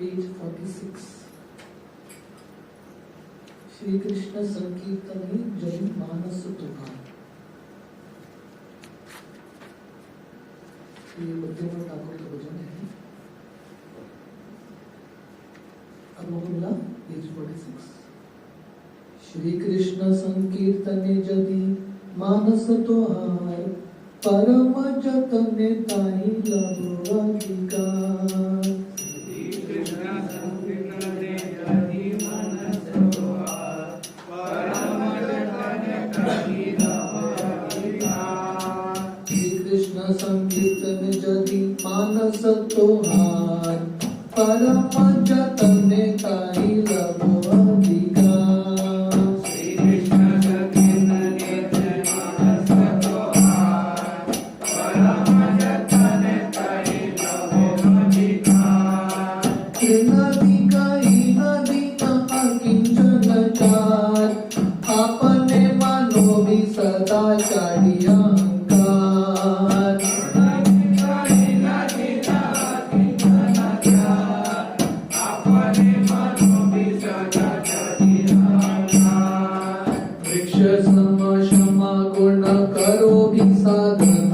Page 46। Shri Krishna संकीर्तने जन मानस तुकार। ये मध्यम ठाकुर का भजन है। अब बोला पेज 46। श्री कृष्ण संकीर्तने जदि मानस तोहार, परम जतने ताहि लभो अधिकार। श्री कृष्ण संकीर्तने जदि मानस तोहार, परम जतने ताहि लभो अधिकार। श्री कृष्ण संकीर्तन जदि मानस तोहार, परम जतने ताहि लभो अधिकार। आपने मानो भी सदा चारी अहंकार। वृक्ष सम क्षमा गुण करो भी साधन,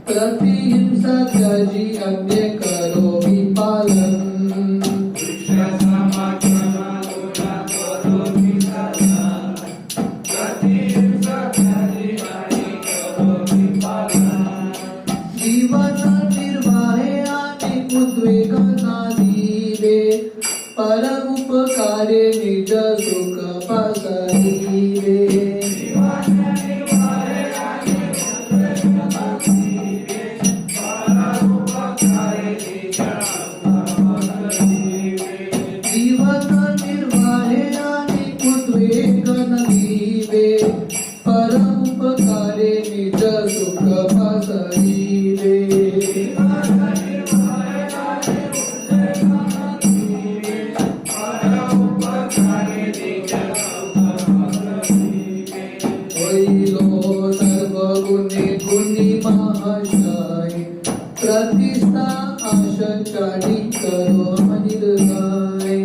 प्रतिहिंसा त्याजी अन्य करो भी पालन। परम उपकारे निज सुख पसरीरे। जीवन निर्वाहे अनेक उद्वेग न दीवे, परम उपकारे निज सुख पसरीरे। प्रतिष्ठा आशा चारी करो निर्भय।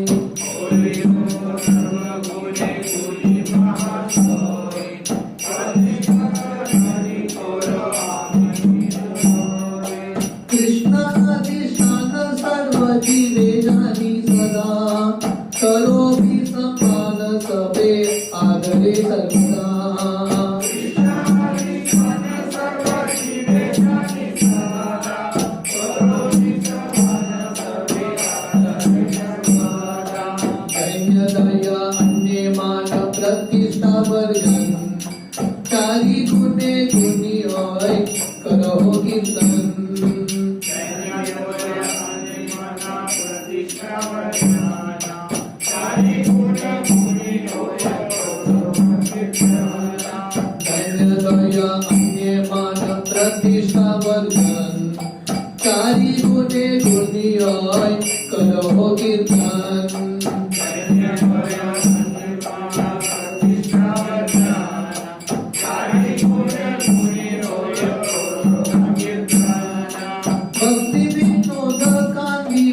कृष्ण अधिष्ठान सर्व जीवे जानी सदा, करो भी सम्मान सबे आदरे सर्वदा। प्रतिष्ठा वर्जन चारी गुणे गुणी होय, करो कीर्तन। दया अन्य मान प्रतिष्ठा वर्जन चारी गुणे गुणी होय, करो कीर्तन।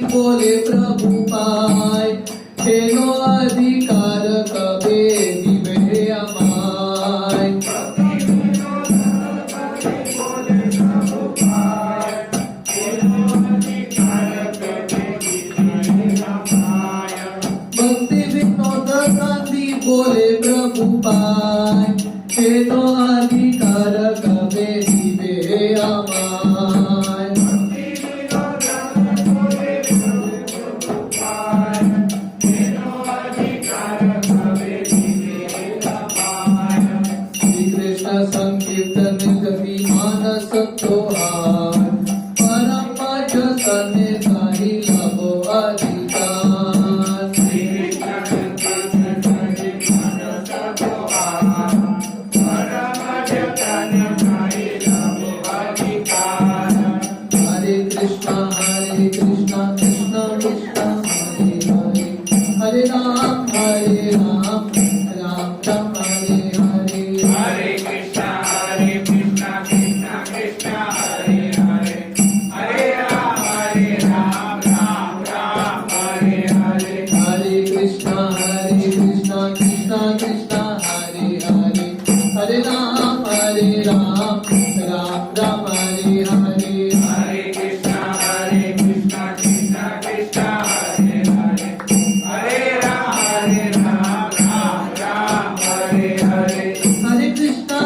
बोले प्रभु पाय, खेलो अधिकार कबे दिवे अमाय। भक्ति विनोद गांधी बोले प्रभु पाय, खेलो अधिकार कबे दिवे अमाय। संकीर्तन जपि मानस तोहार, परम जतने ताहि लभो अधिकार। हरे कृष्णा कृष्ण कृष्ण हरे हरे, हरे राम राम राम हरे हरे। हरे कृष्ण कृष्ण कृष्ण हरे हरे, हरे राम राम राम हरे Krishna Hare Hare Hare Rama Rama Rama Hare Hare Hare Krishna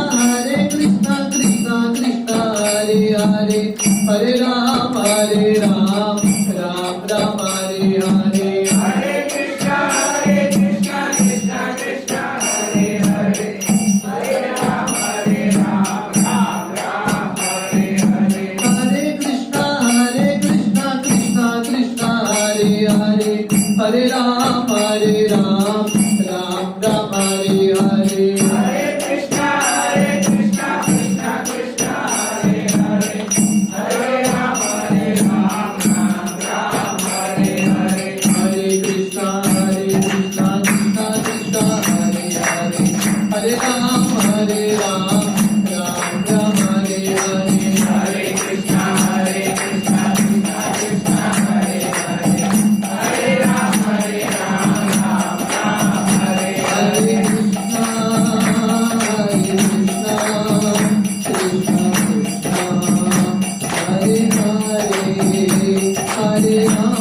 Krishna Krishna Hare Hare Hare Ram Ram Ram Hare Hare Hare Krishna Krishna Krishna Hare Hare Hare Rama Ram Ram Hare Hare Hare Krishna Krishna Krishna Hare Hare Hare Ram Ram Ram Hare Hare Hare Krishna Krishna Krishna Hare Hare Hare Rama Ram Hare Hare Hare Krishna Krishna Krishna Hare Hare Hare Ram Ram Ram Hare Hare Hare Krishna Krishna Krishna Hare Hare Hare Rama Ram Hare Hare Hare Krishna Krishna Krishna Hare Hare Hare Rama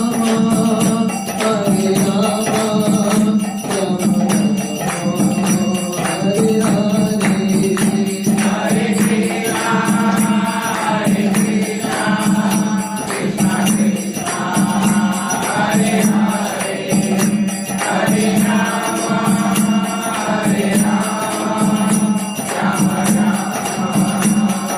Hare Rama Rama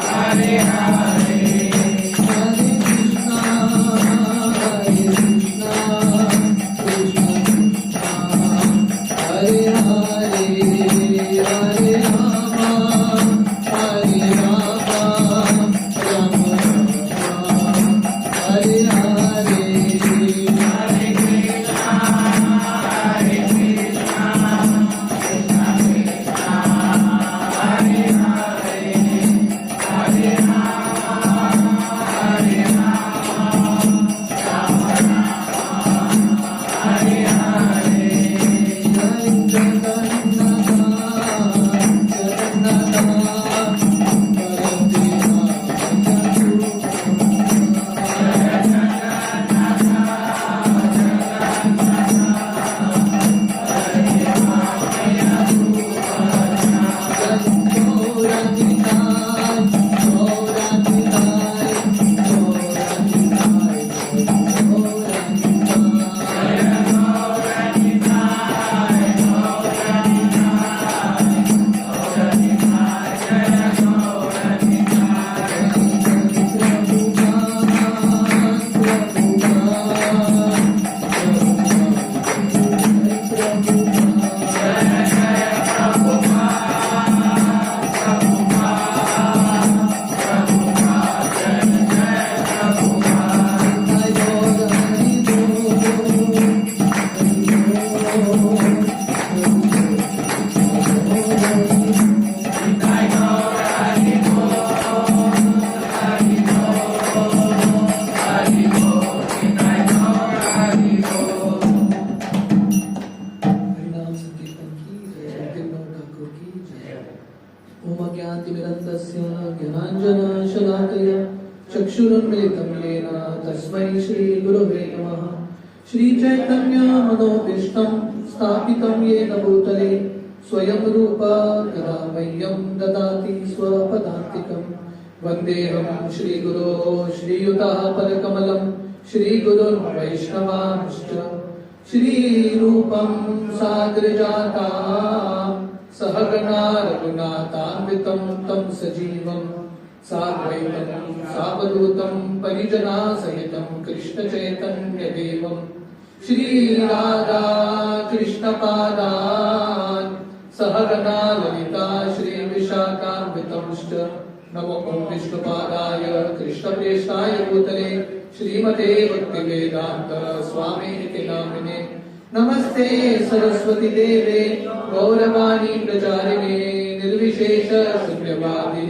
Hare Hare हरिनाम संकीर्तन की जय विष्णु ठाकुर की जय। ओम अज्ञानतिमिरन्धस्य ज्ञानाञ्जनशलाकया चक्षुरुन्मिलितं येन तस्मै श्रीगुरवे नमः। श्रीचैतन्यमनोभीष्टं स्थापितं येन भूतले स्वयं रूपा कदा मह्यं ददाति स्वपदान्तिकं। वन्देऽहं श्रीगुरो श्रीयुतापदकमलं श्रीगुरुर्वैष्णवांश्च श्रीरूपं साग्रजातां सहगणा रघुनाथान्वितं तं सजीवं साद्वैतं सावधूतं परिजनासहितं कृष्णचैतन्यदेवं श्रीराधा कृष्णपादान् सहगणा ललिता श्रीविशाखान्वितंश्च नमो विष्णुपादाय कृष्णप्रेष्ठाय भूतले श्रीमते भक्तिवेदान्त स्वामिनिति नामिने। नमस्ते सरस्वती देवे गौरवाणी प्रचारिणे निर्विशेष शून्यवादी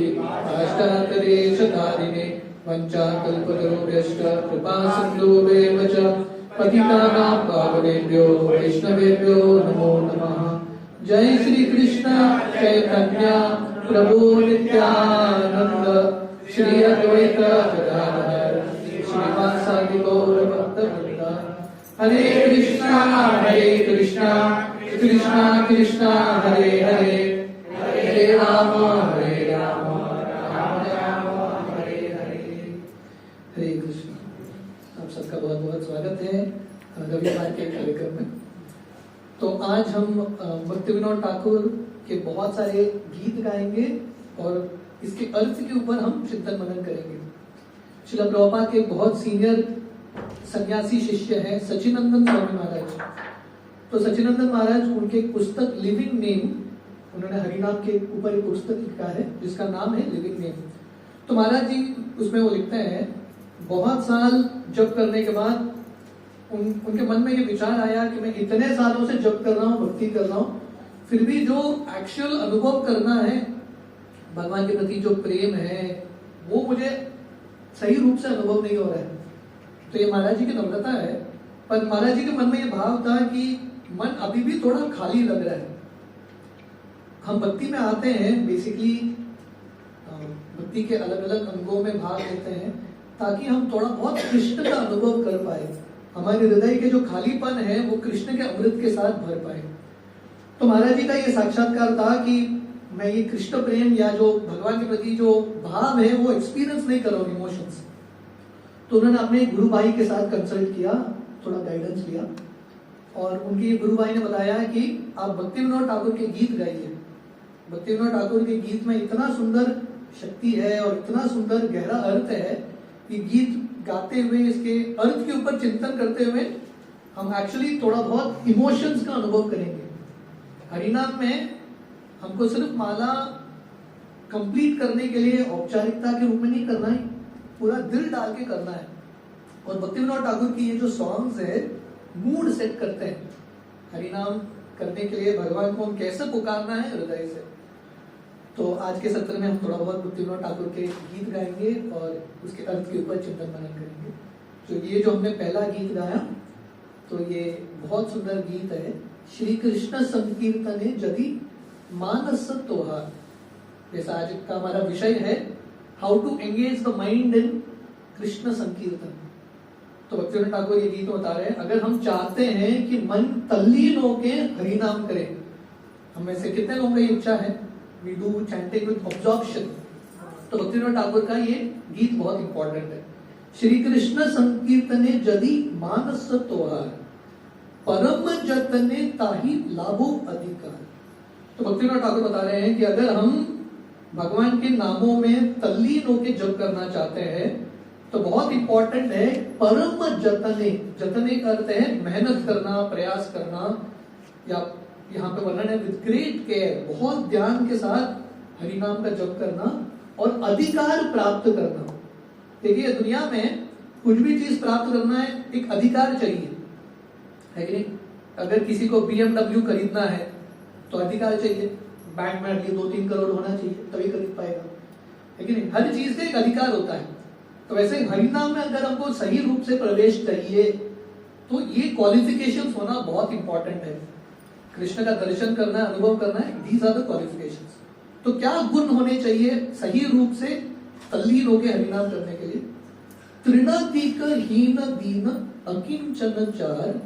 अष्टादशधारिणे वञ्चाकल्पतरुभ्यश्च कृपा सिन्धुभ्येव च पतितानां पावनेभ्यो वैष्णवेभ्यो नमो नमः। जय श्री कृष्ण चैतन्य प्रभु नित्यानंद श्री अद्वैत गदाधर श्रीवासादि गौर भक्तवृंद हरे कृष्णा कृष्णा कृष्णा हरे हरे हरे राम राम राम हरे हरे। हरे कृष्ण। आप सबका बहुत बहुत स्वागत है रविवार के कार्यक्रम में। तो आज हम भक्ति विनोद ठाकुर के बहुत सारे गीत गाएंगे और इसके अर्थ के ऊपर हम चिंतन मनन करेंगे। श्रील प्रभुपाद के बहुत सीनियर सन्यासी शिष्य हैं सच्चिदानंद स्वामी महाराज। तो सच्चिदानंद महाराज उनके एक पुस्तक लिविंग नेम, उन्होंने हरिनाम के ऊपर एक पुस्तक लिखा है जिसका नाम है लिविंग नेम। तो महाराज जी उसमें वो लिखते हैं, बहुत साल जप करने के बाद उनके मन में ये विचार आया कि मैं इतने सालों से जप कर रहा हूँ, भक्ति कर रहा हूँ, फिर भी जो एक्चुअल अनुभव करना है भगवान के प्रति, जो प्रेम है, वो मुझे सही रूप से अनुभव नहीं हो रहा है। तो ये महाराज जी की नम्रता है, पर महाराज जी के मन में ये भाव था कि मन अभी भी थोड़ा खाली लग रहा है। हम भक्ति में आते हैं, बेसिकली भक्ति के अलग अलग अंगों में भाग लेते हैं ताकि हम थोड़ा बहुत कृष्ण का अनुभव कर पाए, हमारे हृदय के जो खालीपन है वो कृष्ण के अमृत के साथ भर पाए। तो महाराज जी का ये साक्षात्कार था कि मैं ये कृष्ण प्रेम या जो भगवान के प्रति जो भाव है वो एक्सपीरियंस नहीं कर रहा हूँ, इमोशंस। तो उन्होंने अपने गुरु भाई के साथ कंसल्ट किया, थोड़ा गाइडेंस लिया और उनके गुरु भाई ने बताया कि आप भक्ति विनोद ठाकुर के गीत गाइए। भक्ति विनोद ठाकुर के गीत में इतना सुंदर शक्ति है और इतना सुंदर गहरा अर्थ है कि गीत गाते हुए, इसके अर्थ के ऊपर चिंतन करते हुए हम एक्चुअली थोड़ा बहुत इमोशंस का अनुभव करेंगे। हरिनाम में हमको सिर्फ माला कंप्लीट करने के लिए औपचारिकता के रूप में नहीं करना है, पूरा दिल डाल के करना है। और भक्ति विनोद ठाकुर की ये जो सॉन्ग्स है मूड सेट करते हैं। हरिनाम करने के लिए भगवान को हम कैसे पुकारना है हृदय से। तो आज के सत्र में हम थोड़ा बहुत भक्ति विनोद ठाकुर के गीत गाएंगे और उसके अर्थ के ऊपर चिंतन मनन करेंगे। तो ये जो हमने पहला गीत गाया, तो ये बहुत सुंदर गीत है, श्री कृष्ण संकीर्तने जदि मानस तोहार। जैसा आज का हमारा विषय है, how to engage the mind in Krishna sankirtan. तो भक्ति विनोद ठाकुर ये गीत बता रहे हैं, अगर हम चाहते हैं कि मन तल्लीन होके हरिनाम करे, हम में से कितने लोगों की इच्छा है we do chanting with absorption, तो भक्ति विनोद ठाकुर का ये गीत बहुत इंपॉर्टेंट है। श्री कृष्ण संकीर्तने जदि मानस तोहार, परम जतने ताही लाभो अधिकार। तो भक्ति विनोद ठाकुर बता रहे हैं कि अगर हम भगवान के नामों में तल्लीन होकर जप करना चाहते हैं तो बहुत इंपॉर्टेंट है परम जतने। जतने का अर्थ है मेहनत करना, प्रयास करना, या यहाँ पे वर्णन है विद ग्रेट केयर, बहुत ध्यान के साथ हरिनाम का जप करना और अधिकार प्राप्त करना। देखिए दुनिया में कुछ भी चीज प्राप्त करना है, एक अधिकार चाहिए, है कि नहीं? अगर किसी को BMW खरीदना है तो अधिकार चाहिए, बैंक में 2-3 करोड़ होना चाहिए तभी खरीद पाएगा, है कि नहीं? हर चीज से एक अधिकार होता है। तो वैसे हरिनाम में अगर हमको सही रूप से प्रवेश चाहिए तो ये क्वालिफिकेशंस होना बहुत इंपॉर्टेंट है। कृष्ण का दर्शन करना है, अनुभव करना है, दीज आर द क्वालिफिकेशंस। तो क्या गुण होने चाहिए सही रूप से तल्लीन होकर हरिनाम करने के लिए? तृणाधिक हीन दीन अकिंचन चार,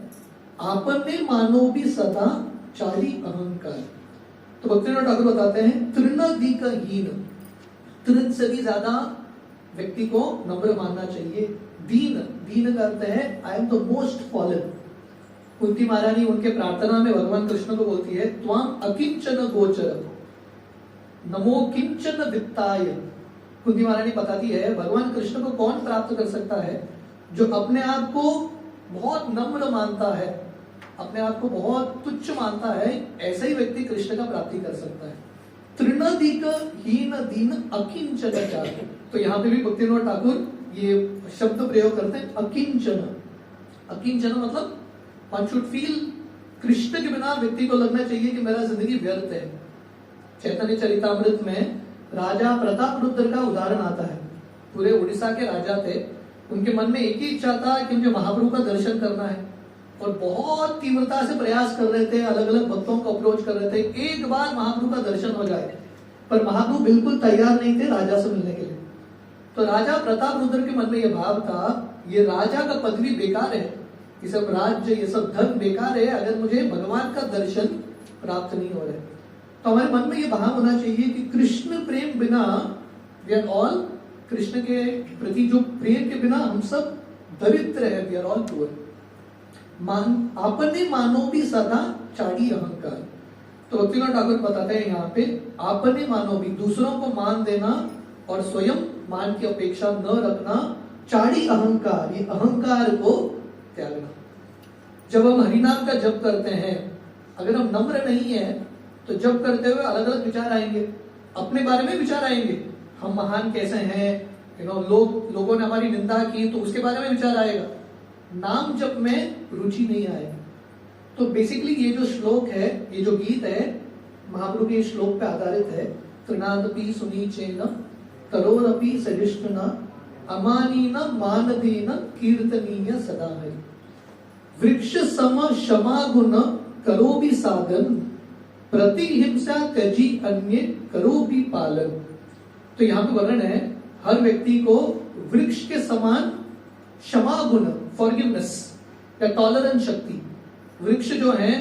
आपने मानो भी सदा चारी अहंकार। तो भक्ति विनोद ठाकुर बताते हैं तृणाधिक हीन, तृण से भी ज्यादा व्यक्ति को नम्र मानना चाहिए। दीन, दीन का अर्थ है I am the most fallen. Kunti महारानी उनके प्रार्थना में भगवान कृष्ण को बोलती है, त्वाम अकिंचन गोचर नमो किंचन वित्ताय। कुंती महारानी बताती है भगवान कृष्ण को कौन प्राप्त कर सकता है? जो अपने आप को बहुत नम्र मानता है, अपने आप को बहुत तुच्छ मानता है, ऐसा ही व्यक्ति कृष्ण का प्राप्ति कर सकता है। तृणाधिक हीन दीन अकिंचन चार। तो यहाँ पे भी भक्ति विनोद ठाकुर ये शब्द प्रयोग करते हैं अकिंचन। अकिंचन मतलब वन शुड फील, कृष्ण के बिना व्यक्ति को लगना चाहिए कि मेरा जिंदगी व्यर्थ है। चैतन्य चरितामृत में राजा प्रतापरुद्र का उदाहरण आता है। पूरे उड़ीसा के राजा थे, उनके मन में एक ही इच्छा था कि मुझे महाप्रभु का दर्शन करना है और बहुत तीव्रता से प्रयास कर रहे थे, अलग अलग भक्तों को अप्रोच कर रहे थे, एक बार महाप्रभु का दर्शन हो जाए। पर महाप्रभु बिल्कुल तैयार नहीं थे राजा से मिलने के लिए। तो राजा प्रतापरुद्र के मन में यह भाव था, ये राजा का पदवी बेकार है, ये सब राज्य, ये सब धन बेकार है अगर मुझे भगवान का दर्शन प्राप्त नहीं हो रहा है। तो हमारे मन में ये भाव होना चाहिए कि कृष्ण प्रेम बिना, वी आर ऑल, कृष्ण के प्रति जो प्रेम के बिना हम सब दरिद्र है, वी आर ऑल पुअर। आपने मानो भी सदा चाड़ी अहंकार। तो भक्तिविनोद ठाकुर बताते हैं यहाँ पे, आपने मानो भी, दूसरों को मान देना और स्वयं मान की अपेक्षा न रखना, चाड़ी अहंकार, ये अहंकार को त्यागना। जब हम हरिनाम का जप करते हैं, अगर हम नम्र नहीं है तो जप करते हुए अलग अलग विचार आएंगे, अपने बारे में विचार आएंगे, हम महान कैसे हैं, लोगों ने हमारी निंदा की तो उसके बारे में विचार आएगा, नाम जप में रुचि नहीं आएगी। तो बेसिकली ये जो श्लोक है, ये जो गीत है, महाप्रभु के श्लोक पे आधारित है। तृणादपि सुनीचेन तरोरपि सहिष्णुना अमानीन मानदेन कीर्तनीय सदा हरि। वृक्ष सम क्षमा गुण करो भी साधन, प्रतिहिंसा त्यजी अन्य करो भी पालन। तो यहाँ पे वर्णन है, हर व्यक्ति को वृक्ष के समान क्षमा गुण, फॉरगिवनेस या टॉलरेंस शक्ति। वृक्ष जो है,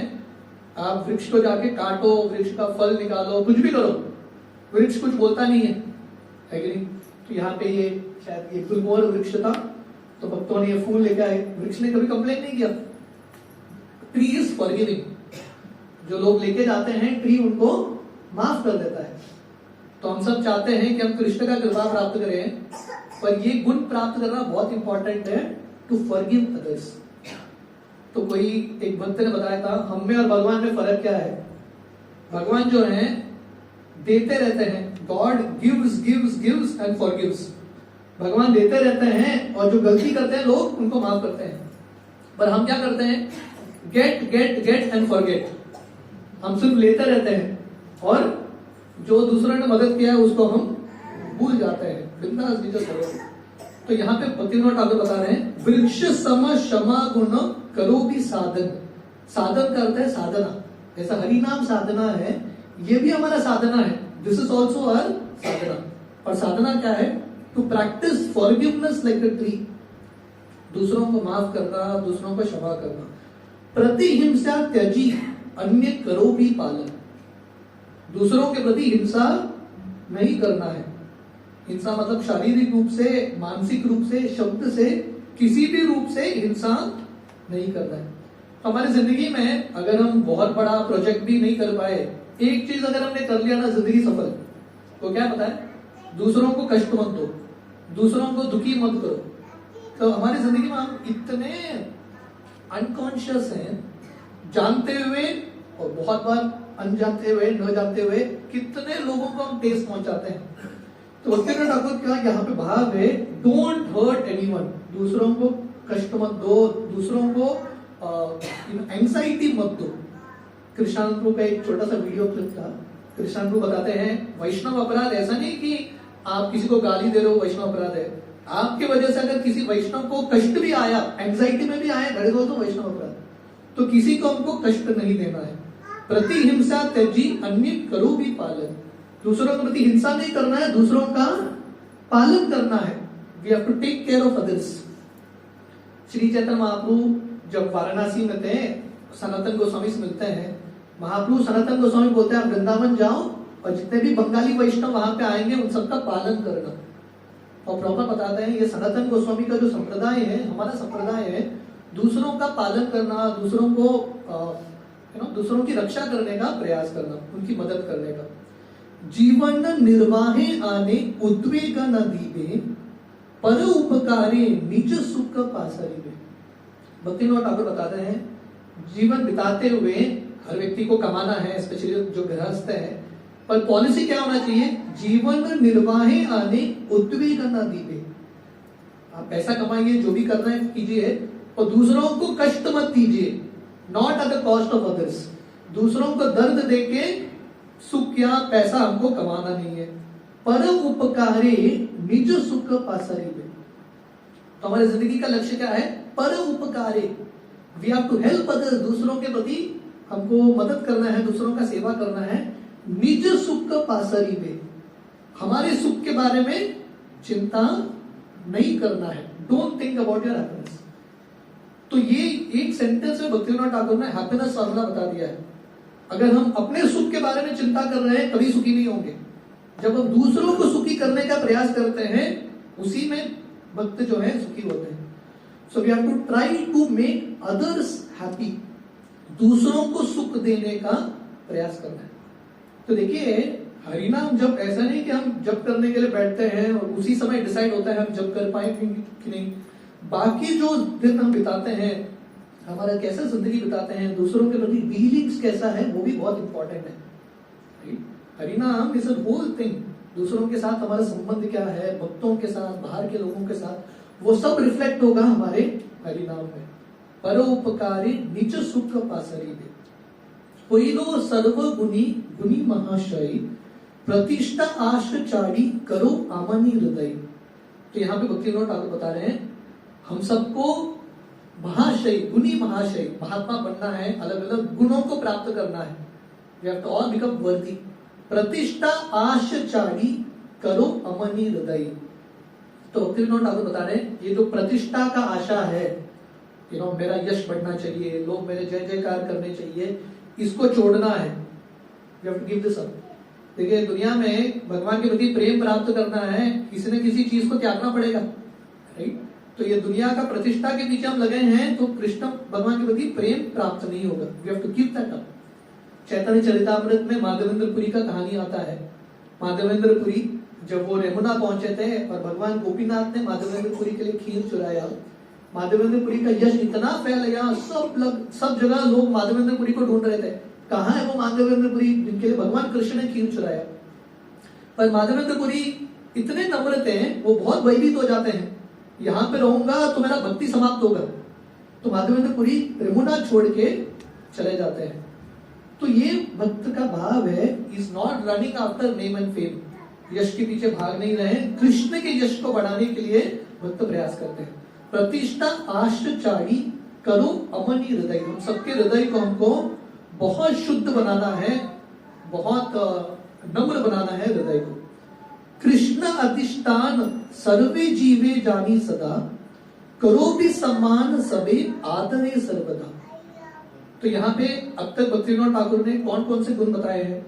आप वृक्ष को जाके काटो, वृक्ष का फल निकालो, कुछ भी करो, वृक्ष कुछ बोलता नहीं है कि नहीं। तो यहाँ पे ये शायद ये गुलमोहर वृक्ष था, तो भक्तों ने ये फूल लेके आए, वृक्ष ने कभी कंप्लेन नहीं किया। ट्री इज फॉरगिविंग, जो लोग लेके जाते हैं ट्री उनको माफ कर देता है। तो हम सब चाहते हैं कि हम कृष्ण का कृपा प्राप्त करें, पर ये गुण प्राप्त करना बहुत इंपॉर्टेंट है, टू फॉरगिव अदर्स। तो कोई एक भक्त ने बताया था, हम में और भगवान में फर्क क्या है। भगवान जो है देते रहते हैं, God gives gives gives and forgives. भगवान देते रहते हैं और जो गलती करते हैं लोग उनको माफ करते हैं। पर हम क्या करते हैं, get get get and forget. हम सिर्फ लेते रहते हैं और जो दूसरों ने मदद किया है उसको हम भूल जाते हैं। बिंदास विजय करो। तो यहाँ पे भक्तिविनोद ठाकुर बता रहे हैं, वृक्ष सम क्षमा गुण करो भी साधन। साधन करते हैं साधना, जैसा हरिनाम साधना है, ये भी हमारा साधना है। This is also our sadhana. और साधना क्या है, to practice forgiveness like a tree. दूसरों को माफ करना, दूसरों को क्षमा करना। प्रतिहिंसा त्यजी अन्य करो भी पालन। दूसरों के प्रति हिंसा नहीं करना है। हिंसा मतलब शारीरिक रूप से, मानसिक रूप से, शब्द से, किसी भी रूप से हिंसा नहीं करना है। तो हमारी जिंदगी में अगर हम बहुत बड़ा प्रोजेक्ट भी नहीं कर पाए, एक चीज अगर हमने कर लिया ना जिंदगी सफल, तो क्या पता है, दूसरों को कष्ट मत दो, दूसरों को दुखी मत करो। तो हमारी जिंदगी में हम इतने अनकॉन्शियस हैं, जानते हुए और बहुत बार अनजानते हुए, न जानते हुए कितने लोगों को हम ठेस पहुंचाते हैं। तो भक्तिविनोद ठाकुर का यहाँ पे भाव है, डोंट हर्ट एनीवन। दूसरों को कष्ट मत दो, दूसरों को एंजाइटी मत दो। कृष्णानंद का एक छोटा सा वीडियो क्लिप था। कृष्णानंद बताते हैं, वैष्णव अपराध ऐसा नहीं कि आप किसी को गाली दे रहे हो वैष्णव अपराध है। आपके वजह से अगर किसी वैष्णव को कष्ट भी आया, एंजाइटी में भी आया, घड़े दो तो वैष्णव अपराध। तो किसी को हमको कष्ट नहीं देना है। प्रतिहिंसा त्यजी अन्य करो भी पालन। दूसरों के प्रति हिंसा नहीं करना है, दूसरों का पालन करना है। We have to take care of others. Shri Chaitanya Mahaprabhu जब वाराणसी में थे, सनातन गोस्वामी से मिलते हैं। महाप्रभु सनातन गोस्वामी बोलते हैं, आप वृंदावन जाओ और जितने भी बंगाली वैष्णव वहां पे आएंगे उन सबका पालन करना। और प्रभुपाद बताते हैं, ये सनातन गोस्वामी का जो संप्रदाय है, हमारा संप्रदाय है, दूसरों का पालन करना, दूसरों को दूसरों की रक्षा करने का प्रयास करना, उनकी मदद करने का। जीवन निर्वाहे आने उद्वेग न दीवे, पर उपकारे निज सुख पासरिवे। भक्तिविनोद ठाकुर बताते हैं, जीवन बिताते हुए हर व्यक्ति को कमाना है, स्पेशली जो गृहस्थ है, पर पॉलिसी क्या होना चाहिए, जीवन निर्वाहे आने उद्वेग न दीवे। आप पैसा कमाइए, जो भी करना है कीजिए, और दूसरों को कष्ट मत दीजिए, not at the cost of others. दूसरों को दर्द देके सुख या पैसा हमको कमाना नहीं है। पर उपकारे निज सुख पासरिवे। तो हमारी जिंदगी का लक्ष्य क्या है, पर उपकारे। We have to help others. दूसरों के प्रति हमको मदद करना है, दूसरों का सेवा करना है। निज सुख पासरिवे, हमारे सुख के बारे में चिंता नहीं करना है। Don't think about your happiness. तो ये एक सेंटेंस में भक्तिविनोद ठाकुर ने हैप्पीनेस फॉर्मूला बता दिया है। अगर हम अपने सुख के बारे में चिंता कर रहे हैं कभी सुखी नहीं होंगे। जब हम दूसरों को सुखी करने का प्रयास करते हैं उसी में भक्त जो है सुखी होते हैं। So we have to try to make others happy, दूसरों को सुख देने का प्रयास करना है। तो देखिए हरिनाम जब ऐसा नहीं कि हम जप करने के लिए बैठते हैं और उसी समय डिसाइड होता है हम जप कर पाएंगे कि नहीं। बाकी जो दिन हम बिताते हैं, हमारा कैसा जिंदगी बिताते हैं, दूसरों के प्रति फीलिंग्स कैसा है, वो भी बहुत इंपॉर्टेंट है। हरिनाम इज अ होल थिंग। दूसरों के साथ हमारा संबंध क्या है, भक्तों के साथ, बाहर के लोगों के साथ, वो सब रिफ्लेक्ट होगा हमारे हरिनाम में। परोपकारी निज सुख पासरी दे, कोइलो सर्व गुनी गुनी महाशय, प्रतिष्ठा आश चाड़ी करो आमनी हृदय। तो यहाँ पे भक्तिविनोद ठाकुर बता रहे हैं हम सबको महाशय, गुनी महाशय, महात्मा बनना है, अलग अलग गुणों को प्राप्त करना है। We have to all become worthy. प्रतिष्ठा आश चाड़ी करो अमनी हृदय। तो भक्तिविनोद ठाकुर बता रहे हैं ये जो प्रतिष्ठा का आशा है, मेरा यश बढ़ना चाहिए, लोग मेरे जय जयकार करने चाहिए, इसको छोड़ना है। We have to give this up. देखिए दुनिया में भगवान के प्रति प्रेम प्राप्त करना है, किसी न किसी चीज को त्यागना पड़ेगा, राइट। तो ये दुनिया का प्रतिष्ठा के पीछे हम लगे हैं तो कृष्ण भगवान के प्रति प्रेम प्राप्त नहीं होगा। We have to give that up. Chaitanya Charitamrita में माधवेंद्रपुरी का कहानी आता है। माधवेंद्रपुरी जब वो यमुना पहुंचे थे और भगवान गोपीनाथ ने माधवेंद्रपुरी के लिए खीर चुराया, माधवेंद्रपुरी का यश इतना फैल गया, सब जगह लोग माधवेंद्रपुरी को ढूंढ रहे थे, कहाँ है वो माधवेंद्रपुरी जिनके लिए भगवान कृष्ण ने खीर चुराया। पर माधवेंद्रपुरी इतने नम्र थे, वो बहुत भयभीत हो जाते हैं, यहाँ पे रहूंगा तो मेरा भक्ति समाप्त होगा। तो माधवेंद्रपुरी यमुना छोड़ के चले जाते हैं। तो ये भक्त का भाव है, is not running after name and fame, यश के पीछे भाग नहीं रहे, कृष्ण के यश को बढ़ाने के लिए भक्त प्रयास करते हैं। प्रतिष्ठा आश चाड़ी करो अमनी हृदय। हम सबके हृदय को हमको बहुत शुद्ध बनाना है, बहुत नम्र बनाना है हृदय को। कृष्ण अधिष्ठान सर्वे जीवे जानी सदा, करो भी सम्मान सबे आदरे सर्वदा। तो यहाँ पे अब तक भक्तिविनोद ठाकुर ने कौन कौन से गुण बताए हैं।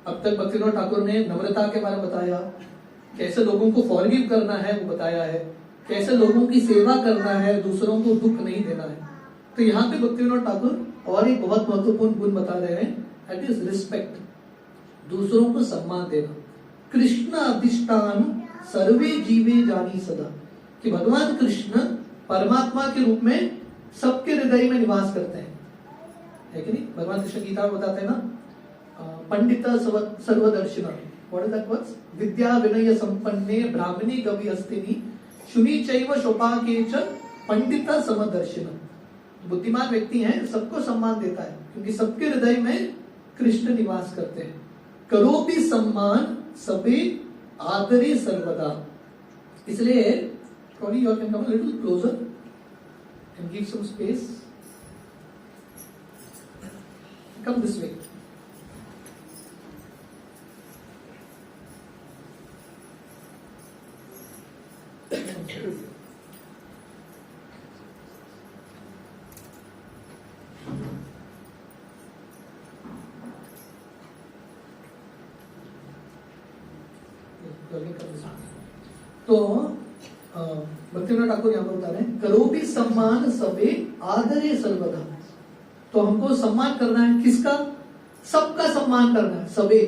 अब तक भक्तिविनोद ठाकुर ने नम्रता के बारे में बताया, कैसे लोगों को फॉरगिव करना है वो बताया है, कैसे लोगों की सेवा करना है, दूसरों को दुख नहीं देना है। तो यहाँ पे भक्तिविनोद ठाकुर और एक बहुत महत्वपूर्ण गुण बता रहे हैं, दैट इज रिस्पेक्ट, दूसरों को सम्मान देना। कृष्ण अधिष्ठान सर्वे जीवे जानी सदा, कि भगवान कृष्ण परमात्मा के रूप में सबके हृदय में निवास करते हैं, है कि नहीं। भगवान कृष्ण गीता में बताते हैं ना, पंडित सर्वदर्शिना, व्हाट इज दैट वर्ड्स, विद्या विनय संपन्ने ब्राह्मणी कवि हस्तिनी शुनि चैव शोभाके च पंडित समदर्शिना। बुद्धिमान व्यक्ति हैं, सबको सम्मान देता है क्योंकि सबके हृदय में कृष्ण निवास करते हैं। करो भी सम्मान सबे आदरे सर्वदा। इसलिए probably you can come a little closer and give some space. Come this way. तो भक्तिविनोद ठाकुर यहाँ पर बता रहे हैं, करो भी सम्मान सबे आदरे सर्वदा। तो हमको सम्मान करना है, किसका, सबका सम्मान करना है, सबे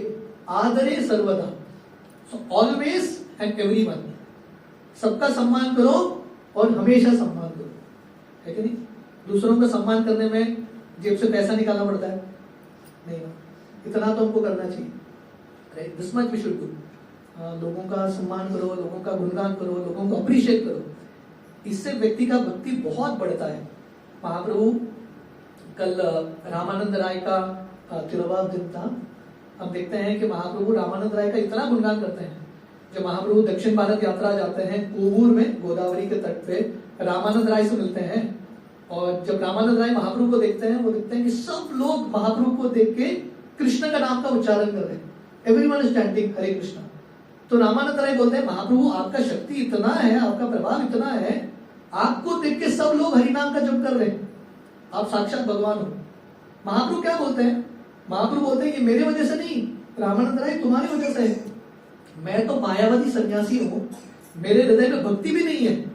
आदरे सर्वदा, सो ऑलवेज एंड एवरीवन, सबका सम्मान करो और हमेशा सम्मान करो, है कि नहीं। दूसरों का सम्मान करने में जेब से पैसा निकालना पड़ता है नहीं, इतना तो हमको करना चाहिए, right, this much we should do. लोगों का सम्मान करो, लोगों का गुणगान करो, लोगों को अप्रिशिएट करो, इससे व्यक्ति का भक्ति बहुत बढ़ता है। महाप्रभु कल रामानंद राय का तिरुवाव दिन था, हम देखते हैं कि महाप्रभु रामानंद राय का इतना गुणगान करते हैं। जब महाप्रभु दक्षिण भारत यात्रा जाते हैं, कोवूर में गोदावरी के तट पे रामानंद राय से मिलते हैं, और जब रामानंद राय महाप्रभु को देखते हैं, वो देखते हैं कि सब लोग महाप्रभु को देख के कृष्ण का नाम का उच्चारण कर रहे हैं, एवरीवन इज चैंटिंग हरे कृष्णा। तो रामानंद राय बोलते हैं, महाप्रभु आपका शक्ति इतना है, आपका प्रभाव इतना है, आपको देख के सब लोग हरि नाम का जप कर रहे हैं। आप साक्षात भगवान हो। महाप्रभु क्या बोलते हैं? महाप्रभु बोलते हैं कि मेरे वजह से नहीं, रामानंद राय तुम्हारी वजह से है। मैं तो मायावादी सन्यासी हूं, मेरे हृदय में भक्ति भी नहीं है।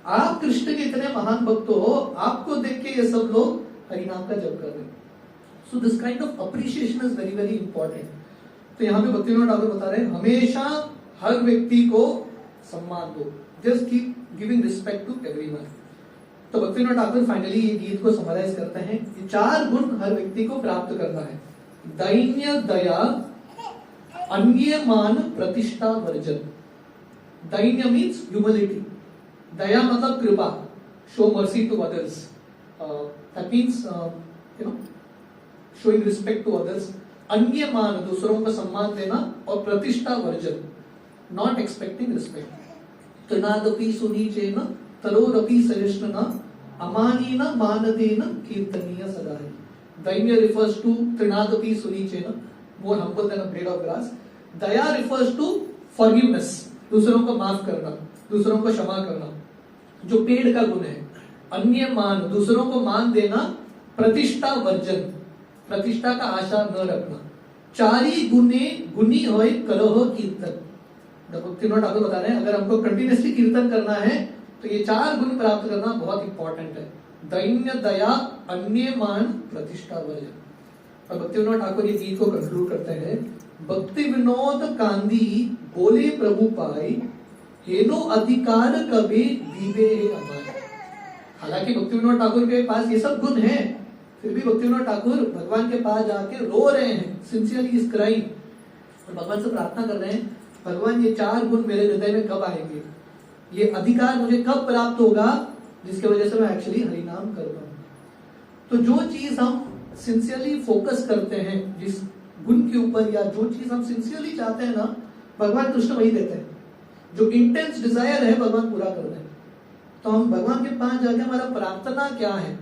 आप कृष्ण के इतने महान भक्त हो, आपको देख के ये सब लोग हरिनाम का जप कर रहे हैं। So this kind of appreciation is very very important. तो यहाँ पे भक्तिविनोद ठाकुर बता रहे हैं हमेशा हर व्यक्ति को सम्मान दो, just keep giving respect to everyone. तो भक्तिविनोद ठाकुर फाइनली ये गीत को समराइज करते हैं कि 4 गुण हर व्यक्ति को प्राप्त करना है। दैन्य दया, अन्य मान, प्रतिष्ठा, वर्जन। दैन्य मीन्स ह्यूमिलिटी, दया मतलब कृपा, show mercy to others, that means showing respect to others. अन्य मान, दूसरों को सम्मान देना, और प्रतिष्ठा, वर्जन, नॉट एक्सपेक्टिंग रिस्पेक्ट। तनादपि सुनीचेन तरोरपि सहिष्णुना अमानीन मानदेन कीर्तनीय सदा है। दैन्य refers to trinadapi sunicena, more humble than a blade of grass. Daya refers to forgiveness, दूसरों को माफ करना, दूसरों को क्षमा करना, जो पेड़ का गुण है। अन्य मान, दूसरों को मान देना। प्रतिष्ठा, वर्जन, प्रतिष्ठा का आशा न रखना। 4 गुणे गुणी होय करहो कीर्तन। भक्तिविनोद ठाकुर बता रहे हैं अगर हमको कंटिन्यूसली कीर्तन करना है तो ये 4 गुण प्राप्त करना बहुत इंपॉर्टेंट है। दैन्य दया, अन्य मान, प्रतिष्ठा, वर्जन। और भक्तिविनोद ठाकुर ये गीत को कंक्लूड करते हैं। भक्ति विनोद कांदी बोले प्रभु पाई, हेनो अधिकार कभी दीवे हमारे। हालांकि भक्तिविनोद ठाकुर के पास ये सब गुण हैं, फिर भी भक्तिविनोद ठाकुर भगवान के पास जाके रो रहे हैं, सिंसियरली इज क्राइंग, और भगवान से प्रार्थना कर रहे हैं भगवान ये 4 गुण मेरे हृदय में कब आएंगे, ये अधिकार मुझे कब प्राप्त होगा जिसके वजह से मैं एक्चुअली हरिनाम कर पाऊं। तो जो चीज हम सिंसियरली फोकस करते हैं जिस गुण के ऊपर, या जो चीज हम सिंसियरली चाहते हैं ना, भगवान कृष्ण वही देते हैं। जो इंटेंस डिजायर है भगवान पूरा कर दें। तो हम भगवान के पास जाके हमारा प्रार्थना क्या है,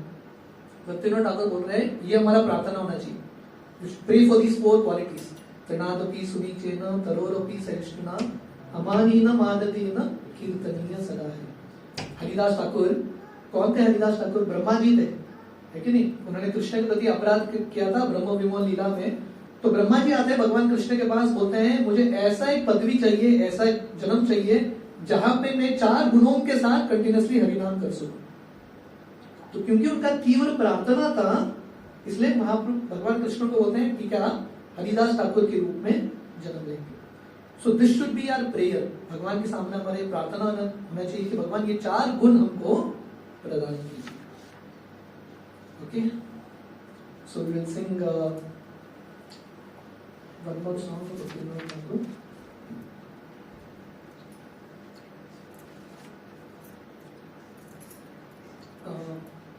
भक्तिविनोद ठाकुर बोल रहे हैं ये हमारा प्रार्थना होना चाहिए। Pray for these 4 qualities. तृणादपि सुनीचेन तरोरपि सहिष्णुना अमानीन मानदेन कीर्तनीय सदा है। हरिदास ठाकुर कौन थे? हरिदास ठाकुर ब्रह्मा जी थे, है कि नहीं? उन्होंने कृष्ण के प्रति अपराध किया था ब्रह्म विमोचन लीला में। तो ब्रह्मा जी आते हैं भगवान कृष्ण के पास, बोलते हैं मुझे ऐसा एक पदवी चाहिए, ऐसा एक जन्म चाहिए जहां पे मैं 4 गुणों के साथ कंटिन्यूसली हरिनाम कर सकूं। तो क्योंकि उनका तीव्र प्रार्थना था, इसलिए महाप्रभु भगवान कृष्ण को बोलते हैं कि क्या हरिदास ठाकुर के रूप में जन्म लेंगे। So this should be our prayer. भगवान के सामने हमारे प्रार्थना होना चाहिए कि भगवान ये 4 गुण हमको प्रदान कीजिए। Okay, so we will sing one more song.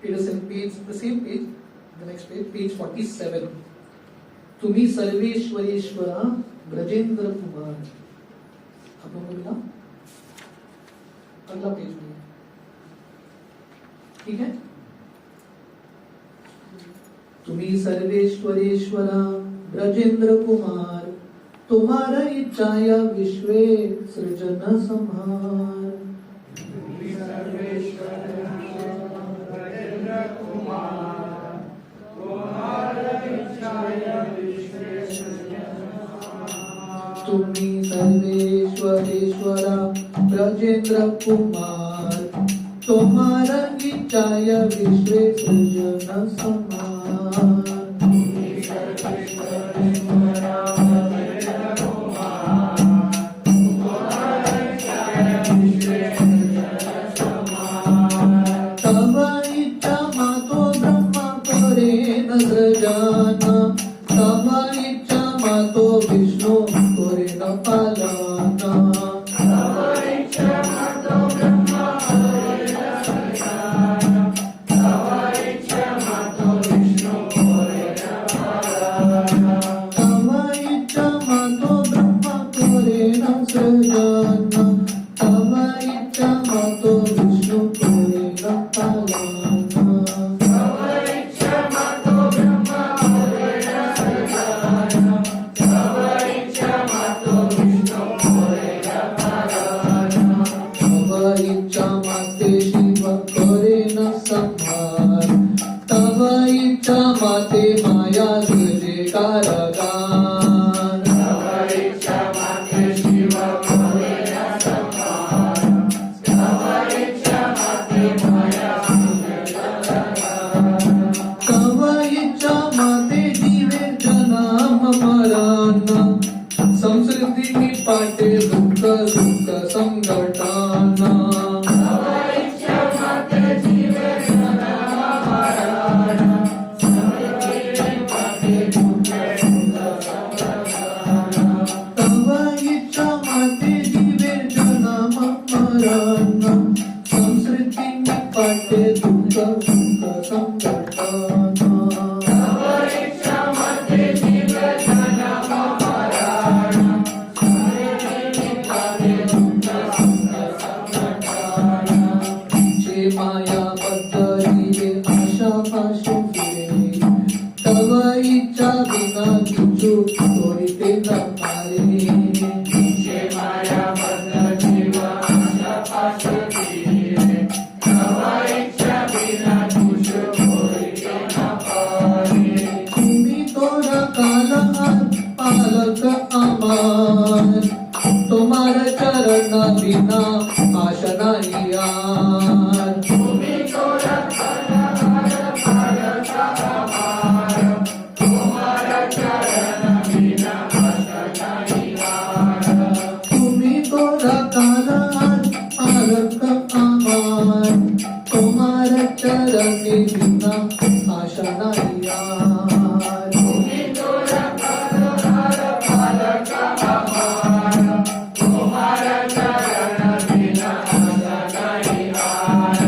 It is in page, the same page, the next page, page 47. तुम्ही सर्वेश्वरेश्वरा ब्रजेंद्र कुमार। आप लोगों को मिला? अगला पेज में, ठीक है। तुम्ही सर्वेश्वरेश्वरा ब्रजेंद्र कुमार, तुम्हारा इच्छाया विश्वे सृजन संहार। तुम्ही सर्वेश्वरेश्वरा ब्रजेंद्र कुमार, तुम्हारा इच्छाय विश्वे सृजन संहार। तब इच्छा मातो ब्रह्मा करे न सृजना, तब इच्छा मातो विष्णु करे न पालना। तब इच्छा मातो ब्रह्मा करे न सृजना, तब इच्छा मातो विष्णु करे न पालना। तब इच्छा मातो ब्रह्मा करे न सृजना, तब इच्छा मातो विष्णु करे न पालना। तब इच्छा मातो ब्रह्मा करे न सृजना, इच्छा माते माया तुझे कारगान तव इच्छा माते शिव भवेना संहार तव इच्छा माते माया तुझे कारगान तव इच्छा माते जीवे जन्म मरण संस्कृती निपाटे दुःख सुख संघटन तव इच्छा माते जीवे जन्म मरण संस्कृती निपाटे दुःख सुख संघटन तव इच्छा माते जीवे जन्म मरण संस्कृती निपाटे दुःख सुख संघटन तव इच्छा माते जीवे जन्म मरण संस्कृती निपाटे दुःख सुख संघटन जे माया बद्धरिले आशा पाशु फिरे तव इच्छा बिना किछु होईते न पारे जे माया बद्ध जीव आशा पाशु फिरे तव इच्छा बिना कुछ होईते न पारे तुम्ही तोरा काला पालक आमार तुम्हारा चरण बिना आशा नाही यार तुम्ही तोरा पालक आमार तुम्हारा चरण बिना आशा नाही यार तुम्ही तोरा काला पालक आमार तुम्हारा चरण बिना आशा नाही यार तुम्ही तोरा पालक आमार तुम्हारा चरण बिना आशा नाही यार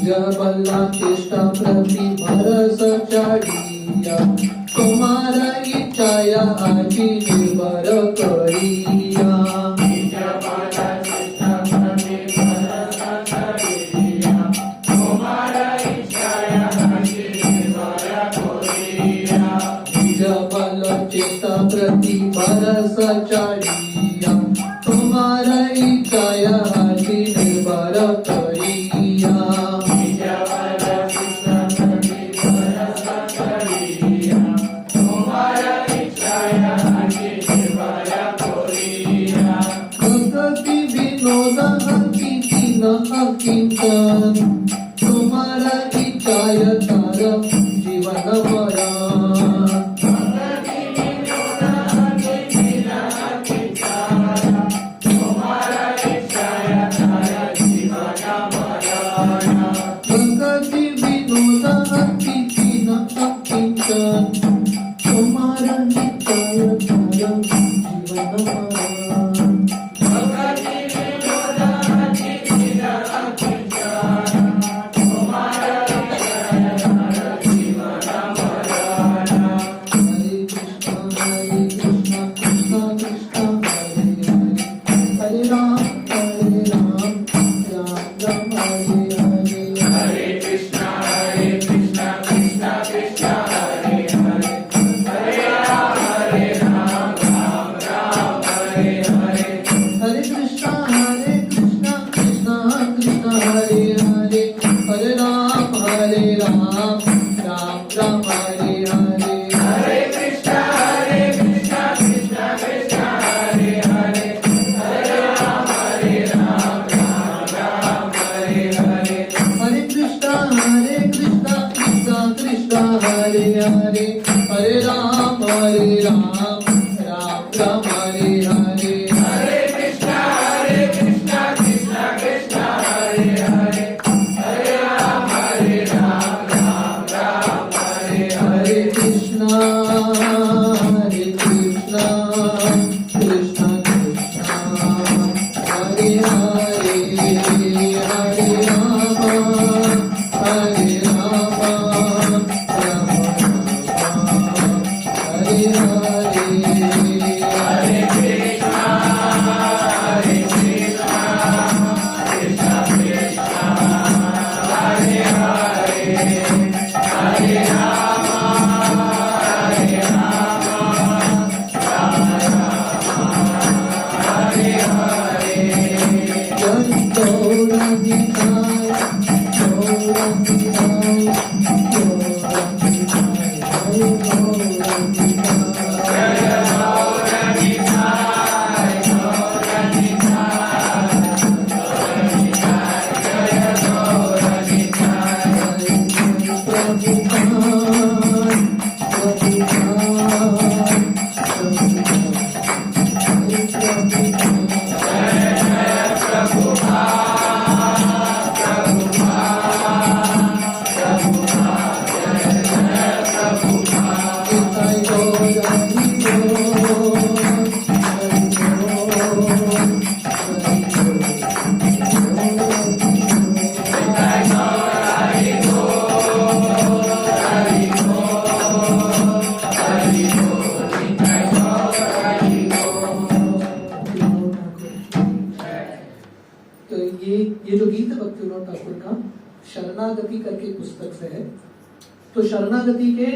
जबला चेष्टा प्रति भरस चढ़िया तुम्हारा इच्छाया आजी निर्भर करिया जबला चित्ता प्रति भरस चढ़िया तुम्हारा इच्छाया आजी निर्भर करिया जबल चेष्टा प्रति भरस चढ़िया तुम्हारा इच्छाया आजी निर्भर करिया जबला चित्ता प्रति भरस चढ़िया तुम्हारा इच्छाया आजी निर्भर करिया भक्ति विनोद हति तीन अकिंचन तुम्हारा इच्छाय तार जीवन मरण तुम्हारा इच्छाया तारा जीवन मरण भक्ति विनोद हति तीन अकिंचन तुम्हारा इच्छाय तार जीवन मरण भगति विनोद हति तीन अकिंचन तुम्हारा इच्छाया तारा जीवन मरण हरे कृष्ण कृष्ण कृष्ण हरे राम राम राम हरे हरे हरे कृष्ण कृष्ण कृष्ण हरे हरे हरे राम राम राम हरे हरे हरे कृष्ण कृष्ण कृष्ण हरे हरे हरे राम राम राम हरे हरे हरे कृष्ण कृष्ण कृष्ण हरे हरे हरे राम राम हरे हरे हरे कृष्ण कृष्ण कृष्ण हरे हरे हरे राम राम राम हरे हरे हरे कृष्ण कृष्ण कृष्ण हरे हरे हरे राम राम हरे हरे हरे कृष्ण कृष्ण कृष्ण हरे हरे हरे राम हरे राम राम हरे हरे हरे कृष्ण कृष्ण कृष्ण हरे हरे हरे राम तो ये जो गीत है भक्तिविनोद ठाकुर का शरणागति करके पुस्तक से है। तो शरणागति के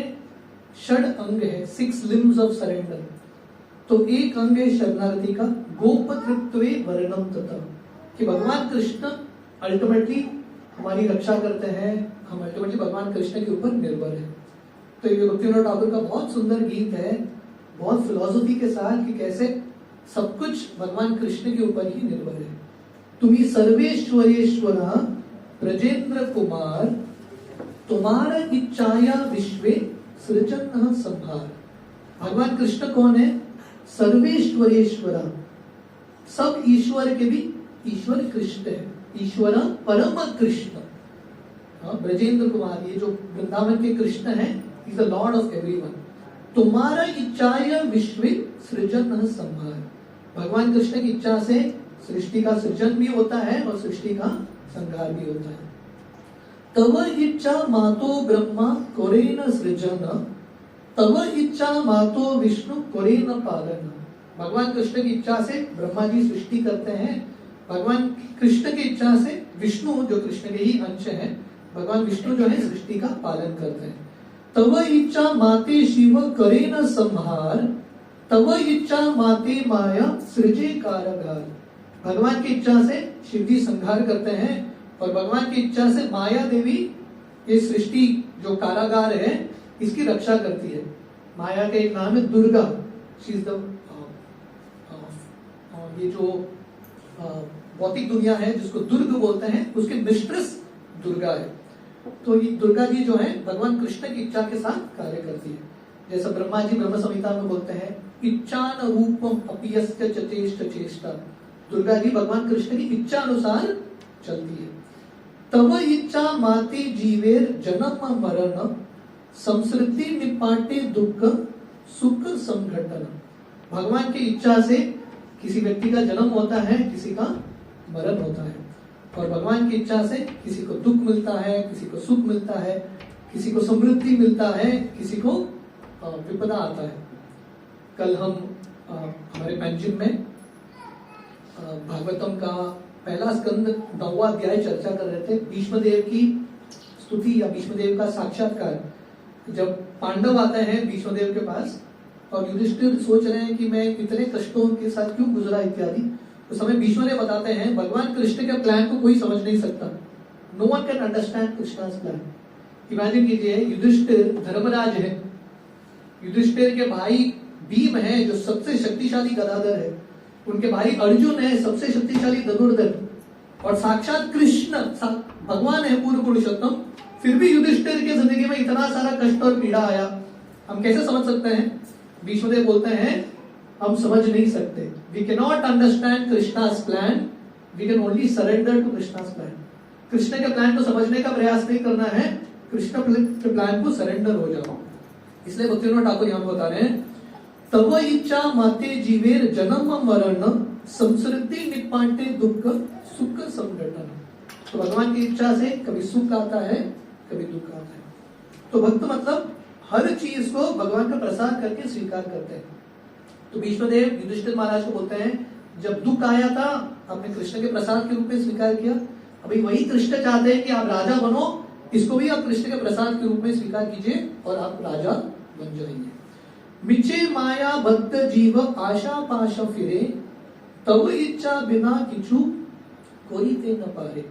षड अंग है, 6 limbs ऑफ सरेंडर। तो एक अंग है शरणागति का गोपतृत्वे वर्णम तथा, कि भगवान कृष्ण अल्टीमेटली हमारी रक्षा करते हैं, हम अल्टीमेटली भगवान कृष्ण के ऊपर निर्भर है। तो ये भक्तिविनोद ठाकुर का बहुत सुंदर गीत है, बहुत फिलॉसफी के साथ, कि कैसे सब कुछ भगवान कृष्ण के ऊपर ही निर्भर है। तुम्ही सर्वेश्वरेश्वरा ब्रजेंद्र कुमार, तुम्हारा इच्छाया विश्वे सृजन संभार। भगवान कृष्ण कौन है? सर्वेश्वरेश्वरा, सब ईश्वर के भी ईश्वर कृष्ण है, ईश्वर परम कृष्ण। ब्रजेंद्र कुमार, ये जो वृंदावन के कृष्ण है, is the lord of everyone. तुम्हारा इच्छाया विश्वे सृजन संभार। भगवान कृष्ण की इच्छा से सृष्टि का सृजन भी होता है और सृष्टि का संहार भी होता है। तव इच्छा मातो ब्रह्मा कोरेन सृजन, तव इच्छा मातो विष्णु कोरेन पालन। भगवान कृष्ण की इच्छा से ब्रह्मा जी सृष्टि करते हैं, भगवान कृष्ण की इच्छा से विष्णु, जो कृष्ण के ही अंश है, भगवान विष्णु जो है सृष्टि का पालन करते हैं। तव इच्छा माते शिव करेन संहार, तव इच्छा माते माया सृजे कारागार। भगवान की इच्छा से शिव जी संहार करते हैं और भगवान की इच्छा से माया देवी ये सृष्टि जो कारागार है इसकी रक्षा करती है। माया का एक नाम है दुर्गा। शी इज द ये जो भौतिक दुनिया है जिसको दुर्ग बोलते हैं, उसके मिस्ट्रेस दुर्गा है। तो ये दुर्गा जी जो है भगवान कृष्ण की इच्छा के साथ कार्य करती है। जैसा ब्रह्मा जी ब्रह्म संहिता में बोलते हैं, इच्छान रूपम अपियस्य चचेष्ट चेष्टा। दुर्गा जी भगवान कृष्ण की इच्छा अनुसार चलती है। तव इच्छा माते जीवेर जन्म मरण, संसृति निपाटे दुख सुख संघटन। भगवान की इच्छा से किसी व्यक्ति का जन्म होता है, किसी का मरण होता है, और भगवान की इच्छा से किसी को दुख मिलता है, किसी को सुख मिलता है, किसी को समृद्धि मिलता है, किसी को विपदा आता है। कल हम हमारे पंजिम में भागवतम का पहला स्कंद 9वां अध्याय चर्चा कर रहे थे। भीष्मदेव की स्तुति या भीष्मदेव का साक्षात्कार। जब पांडव आते हैं भीष्मदेव के पास और युधिष्ठिर सोच रहे हैं कि मैं इतने कष्टों के साथ क्यों गुजरा इत्यादि, उस समय भीष्मदेव बताते हैं भगवान कृष्ण के प्लान को कोई समझ नहीं सकता। No one can understand Krishna's plan. Imagine कीजिए, युधिष्ठिर धर्मराज है, युधिष्ठिर के भाई भीम है जो सबसे शक्तिशाली गदाधर है, उनके भाई अर्जुन है सबसे शक्तिशाली धनुर्धर, और साक्षात कृष्ण भगवान है पूर्ण पुरुषोत्तम। फिर भी युधिष्ठिर की जिंदगी में इतना सारा कष्ट और पीड़ा आया, हम कैसे समझ सकते हैं? भीष्मदेव बोलते हैं हम समझ नहीं सकते। We can not understand Krishna's plan, we can only surrender to Krishna's plan. Krishna के प्लान को समझने का प्रयास नहीं करना है, कृष्ण के प्लान को सरेंडर हो जाओ। इसलिए भक्तिविनोद ठाकुर यहाँ बता रहे हैं, तव इच्छा माते जीवेर जन्म मरण, संसृति निपाटे दुख सुख संघटन। तो भगवान की इच्छा से कभी सुख आता है, कभी दुख आता है। तो भक्त मतलब हर चीज को भगवान का प्रसाद करके स्वीकार करते हैं। तो भीष्मदेव युधिष्ठिर महाराज को बोलते हैं, जब दुख आया था आपने कृष्ण के प्रसाद के रूप में स्वीकार किया, अभी वही कृष्ण चाहते हैं कि आप राजा बनो, इसको भी आप कृष्ण के प्रसाद के रूप में स्वीकार कीजिए और आप राजा बन जाएंगे। मिचे माया बद्ध जीव आशा पाश फिरे, तब इच्छा बिना किछु कोई ते न पारे।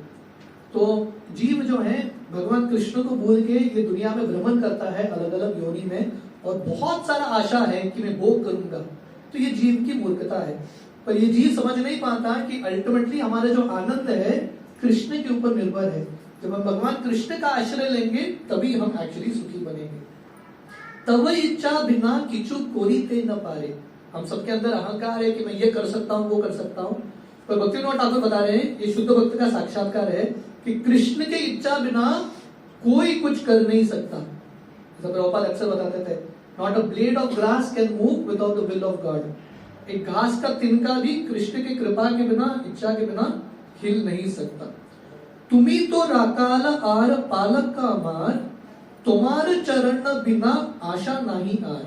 तो जीव जो है भगवान कृष्ण को भूल के ये दुनिया में भ्रमण करता है अलग अलग योनि में, और बहुत सारा आशा है कि मैं भोग करूंगा, तो ये जीव की मूर्खता है। पर ये जीव समझ नहीं पाता कि अल्टीमेटली हमारा जो आनंद है कृष्ण के ऊपर निर्भर है। जब हम भगवान कृष्ण का आश्रय लेंगे तभी हम एक्चुअली सुखी बनेंगे। तव इच्छा बिना किचु कोरी ते न पारे। हम सबके अंदर अहंकार है कि मैं ये कर सकता हूँ, वो कर सकता हूँ, पर भक्तिविनोद ठाकुर बता रहे हैं, ये शुद्ध भक्त का साक्षात्कार है कि कृष्ण की इच्छा बिना कोई कुछ कर नहीं सकता। जैसा प्रभुपाद अक्सर बताते थे, not a blade of grass can move without the will of God. एक घास का तिनका भी कृष्ण की कृपा के बिना, इच्छा के बिना हिल नहीं सकता। तुम्ही तो राकाल आर पालक का अमार, तुम्हारे चरण बिना आशा नहीं आर।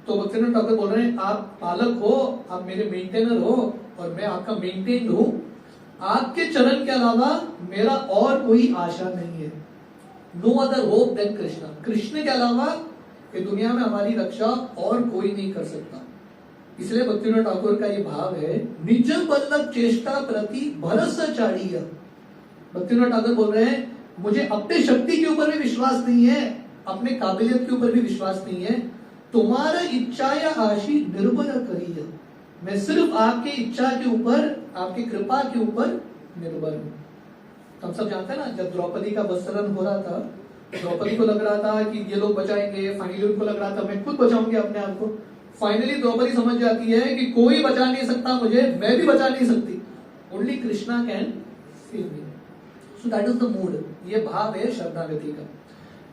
तो भक्तिविनोद ठाकुर बोल रहे हैं, आप पालक हो, आप मेरे मेंटेनर हो और मैं आपका मेंटेन हूं। आपके चरण के अलावा मेरा और कोई आशा नहीं है। No other hope than Krishna. Krishna के अलावा ये दुनिया में हमारी रक्षा और कोई नहीं कर सकता। इसलिए भक्तिविनोद ठाकुर का ये भाव है, निज बल्लभ चेष्टा प्रति भरस चाड़िया। भक्तिविनोद ठाकुर बोल रहे हैं, मुझे अपने शक्ति के ऊपर भी विश्वास नहीं है, अपने काबिलियत के ऊपर भी विश्वास नहीं है। तुम्हारा इच्छा या आशी निर्भर करिए। मैं सिर्फ आपकी इच्छा के ऊपर, आपकी कृपा के ऊपर निर्भर हूं। हम सब जानते हैं ना, जब द्रौपदी का वस्त्रहरण हो रहा था, द्रौपदी को लग रहा था कि ये लोग बचाएंगे, फाइनली उनको लग रहा था मैं खुद बचाऊंगी अपने आप को। फाइनली द्रौपदी समझ जाती है कि कोई बचा नहीं सकता मुझे, मैं भी बचा नहीं सकती। Only Krishna can save me. So that is the mood. ये भाव है शरणागति का।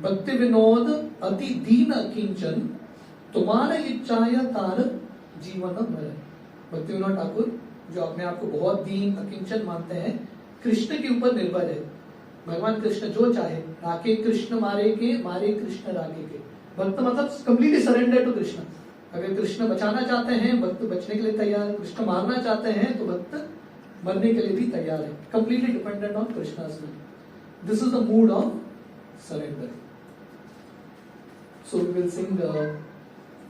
भक्ति विनोद अति दीन किंचन, तुम्हारा इच्छाया तार जीवन मर। भक्ति विनोद ठाकुर जो अपने आप को बहुत दीन अकिंचन मानते हैं, कृष्ण के ऊपर निर्भर है। भगवान कृष्ण जो चाहे, राके कृष्ण मारे के, मारे कृष्ण राके के। भक्त मतलब कंप्लीटली सरेंडर टू कृष्ण। अगर कृष्ण बचाना चाहते हैं, भक्त बचने के लिए तैयार है। कृष्ण मारना चाहते हैं तो भक्त मरने के लिए भी तैयार है। Completely dependent on Krishna. This is the mood of surrender. So we will sing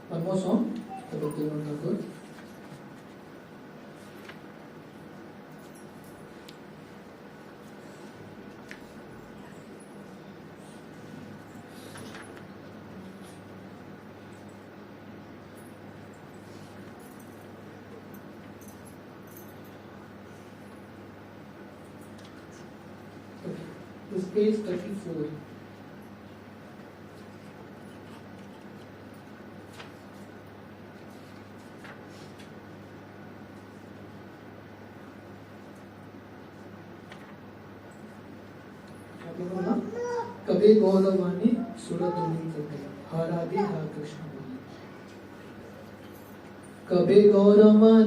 one more song by Bhaktivinoda Thakur. This page 34. कबे गौरवानी सुरधुनी तटे, हारादे हा कृष्ण बोले। कबे गौरवाने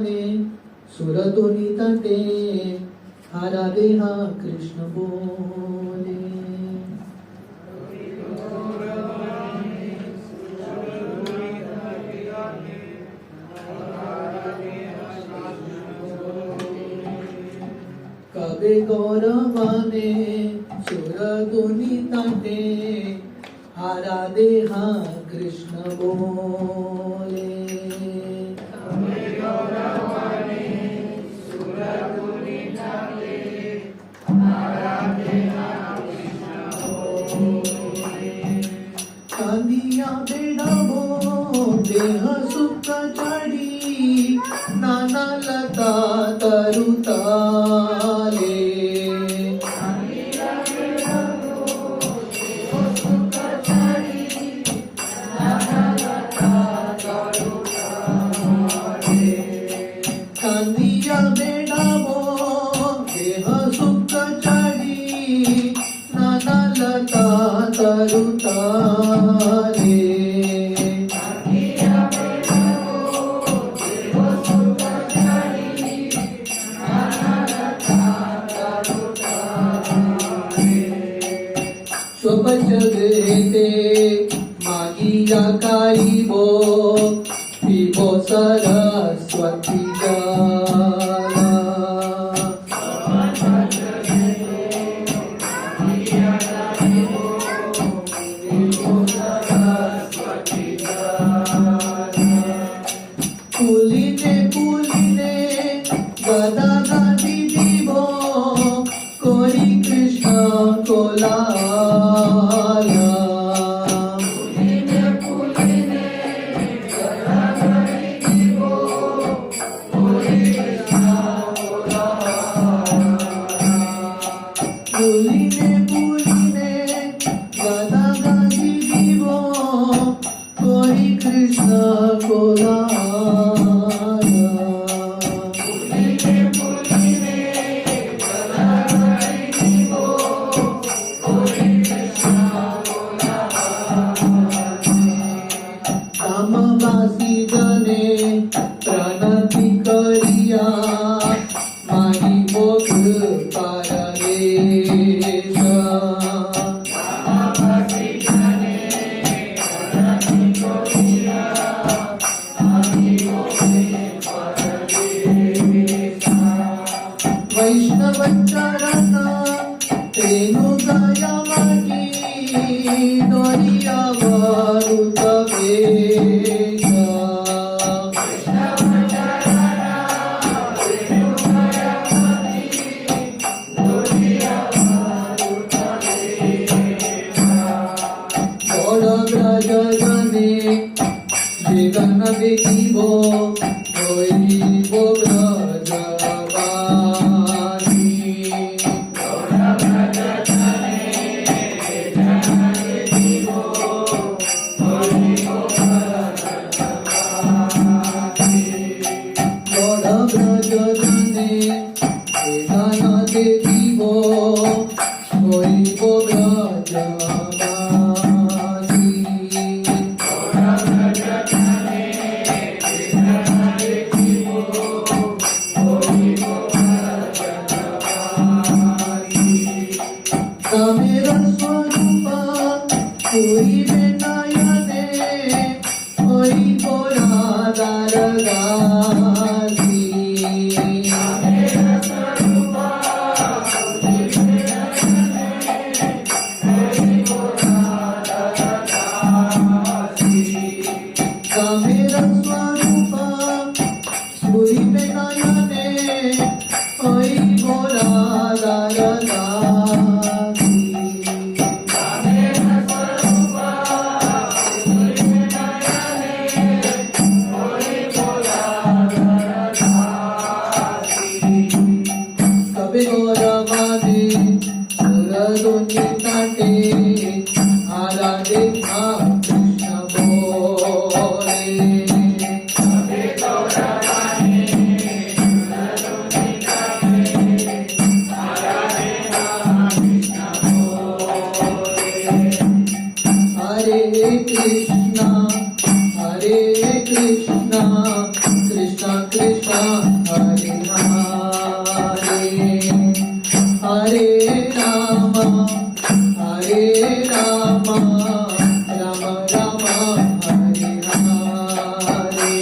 सुरधुनी तटे, हारादे हा कृष्ण बोले। कबे गौरवाने सुरधुनी तटे, हारादे हा कृष्ण बोले। कांदिया बेड़ावो देह सुख चढ़ी, नाना लता तरुताले। कांदिया बेड़ावो देह सुख चढ़ी, नाना लता तरुताले। स्वपचगेते मागिया काईबो, पीबो सरस्वती जला। पुलिने पुलिने गदा गादी दीबो, कोरी कृष्ण कोलाला। पुलिने पुलिने कृष्ण को लाया। रामवासी जने प्रणति करिया माही भोग पारवेश। वैष्णव चरण तेनु दया मागी दरिया वरुत वेश। बड़ ब्रज जने जगन देखिब होइब ब्रजवासी। बड़ ब्रज जने जगन देखिब होइब ब्रजवासी। कामेर स्वरूप होइबे नयने होइब राधारगासी। कामेर स्वरूप होइबे नयने होइब राधारगासी। कबे गौरवादे सुरदुनि ताटे आराधे कृष्ण बोले। हरे कृष्णा कृष्णा कृष्णा हरे हरे। हरे राम राम राम हरे हरे।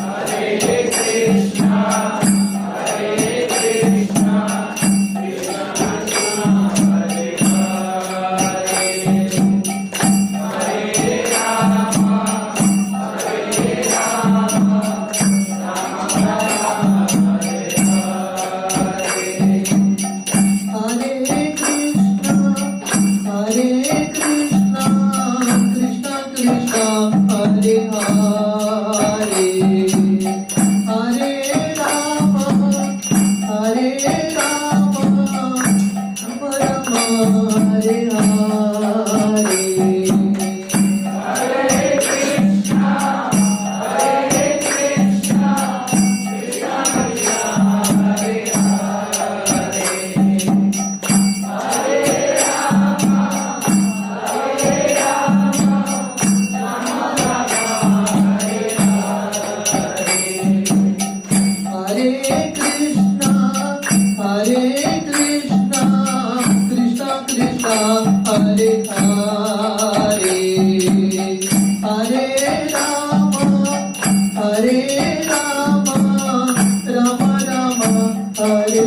हरे कृष्णा कृष्णा कृष्णा हरे हरे। हरे राम राम हरे हरे। हरे कृष्णा कृष्णा कृष्णा हरे हरे। हरे राम राम राम हरे हरे।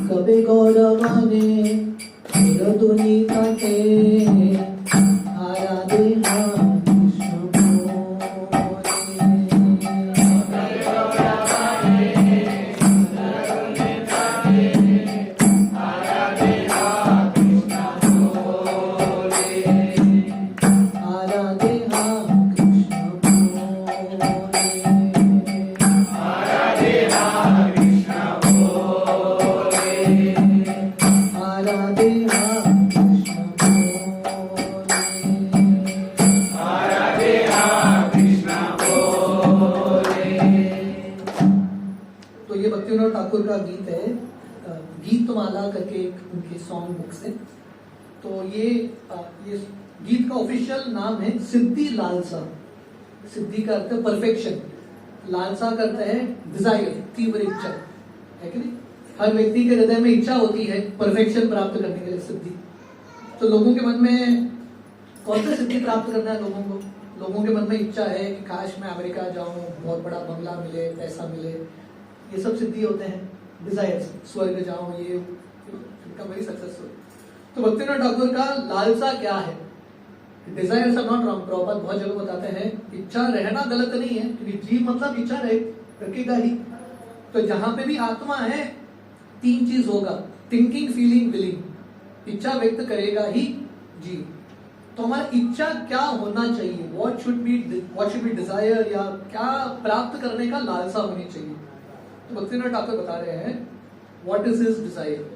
कबे गौरवाने सुरदुनि ताटे आराधे कृष्ण बोले। गीत है, गीतमाला करके एक उनके सॉन्ग बुक से। तो ये गीत का ऑफिशियल नाम है सिद्धि लालसा। सिद्धि का अर्थ है परफेक्शन, लालसा करता है डिजायर, तीव्र इच्छा, है कि नहीं। हर व्यक्ति के हृदय में इच्छा होती है परफेक्शन प्राप्त करने के लिए, सिद्धि। तो लोगों के मन में कौन सा सिद्धि प्राप्त करना है लोगों को? लोगों के मन में इच्छा है कि काश मैं अमेरिका जाऊं, बहुत बड़ा बंगला मिले, पैसा मिले, ये सब सिद्धि होते हैं, डिजायर। स्वर्ग जाऊं, ये वेरी सक्सेसफुल। तो भक्तिनाथ ठाकुर का लालसा क्या है? Desire are not wrong. Prabhupada बहुत जगह बताते हैं इच्छा रहना गलत नहीं है, क्योंकि जीव मतलब इच्छा रखेगा ही। तो जहां पे भी आत्मा है 3 चीज होगा, थिंकिंग, फीलिंग, विलिंग। इच्छा व्यक्त करेगा ही जीव। तो हमारा इच्छा क्या होना चाहिए? व्हाट शुड बी डिजायर, या क्या प्राप्त करने का लालसा होनी चाहिए? तो भक्तिनाथ ठाकुर बता रहे हैं व्हाट इज हिज डिजायर।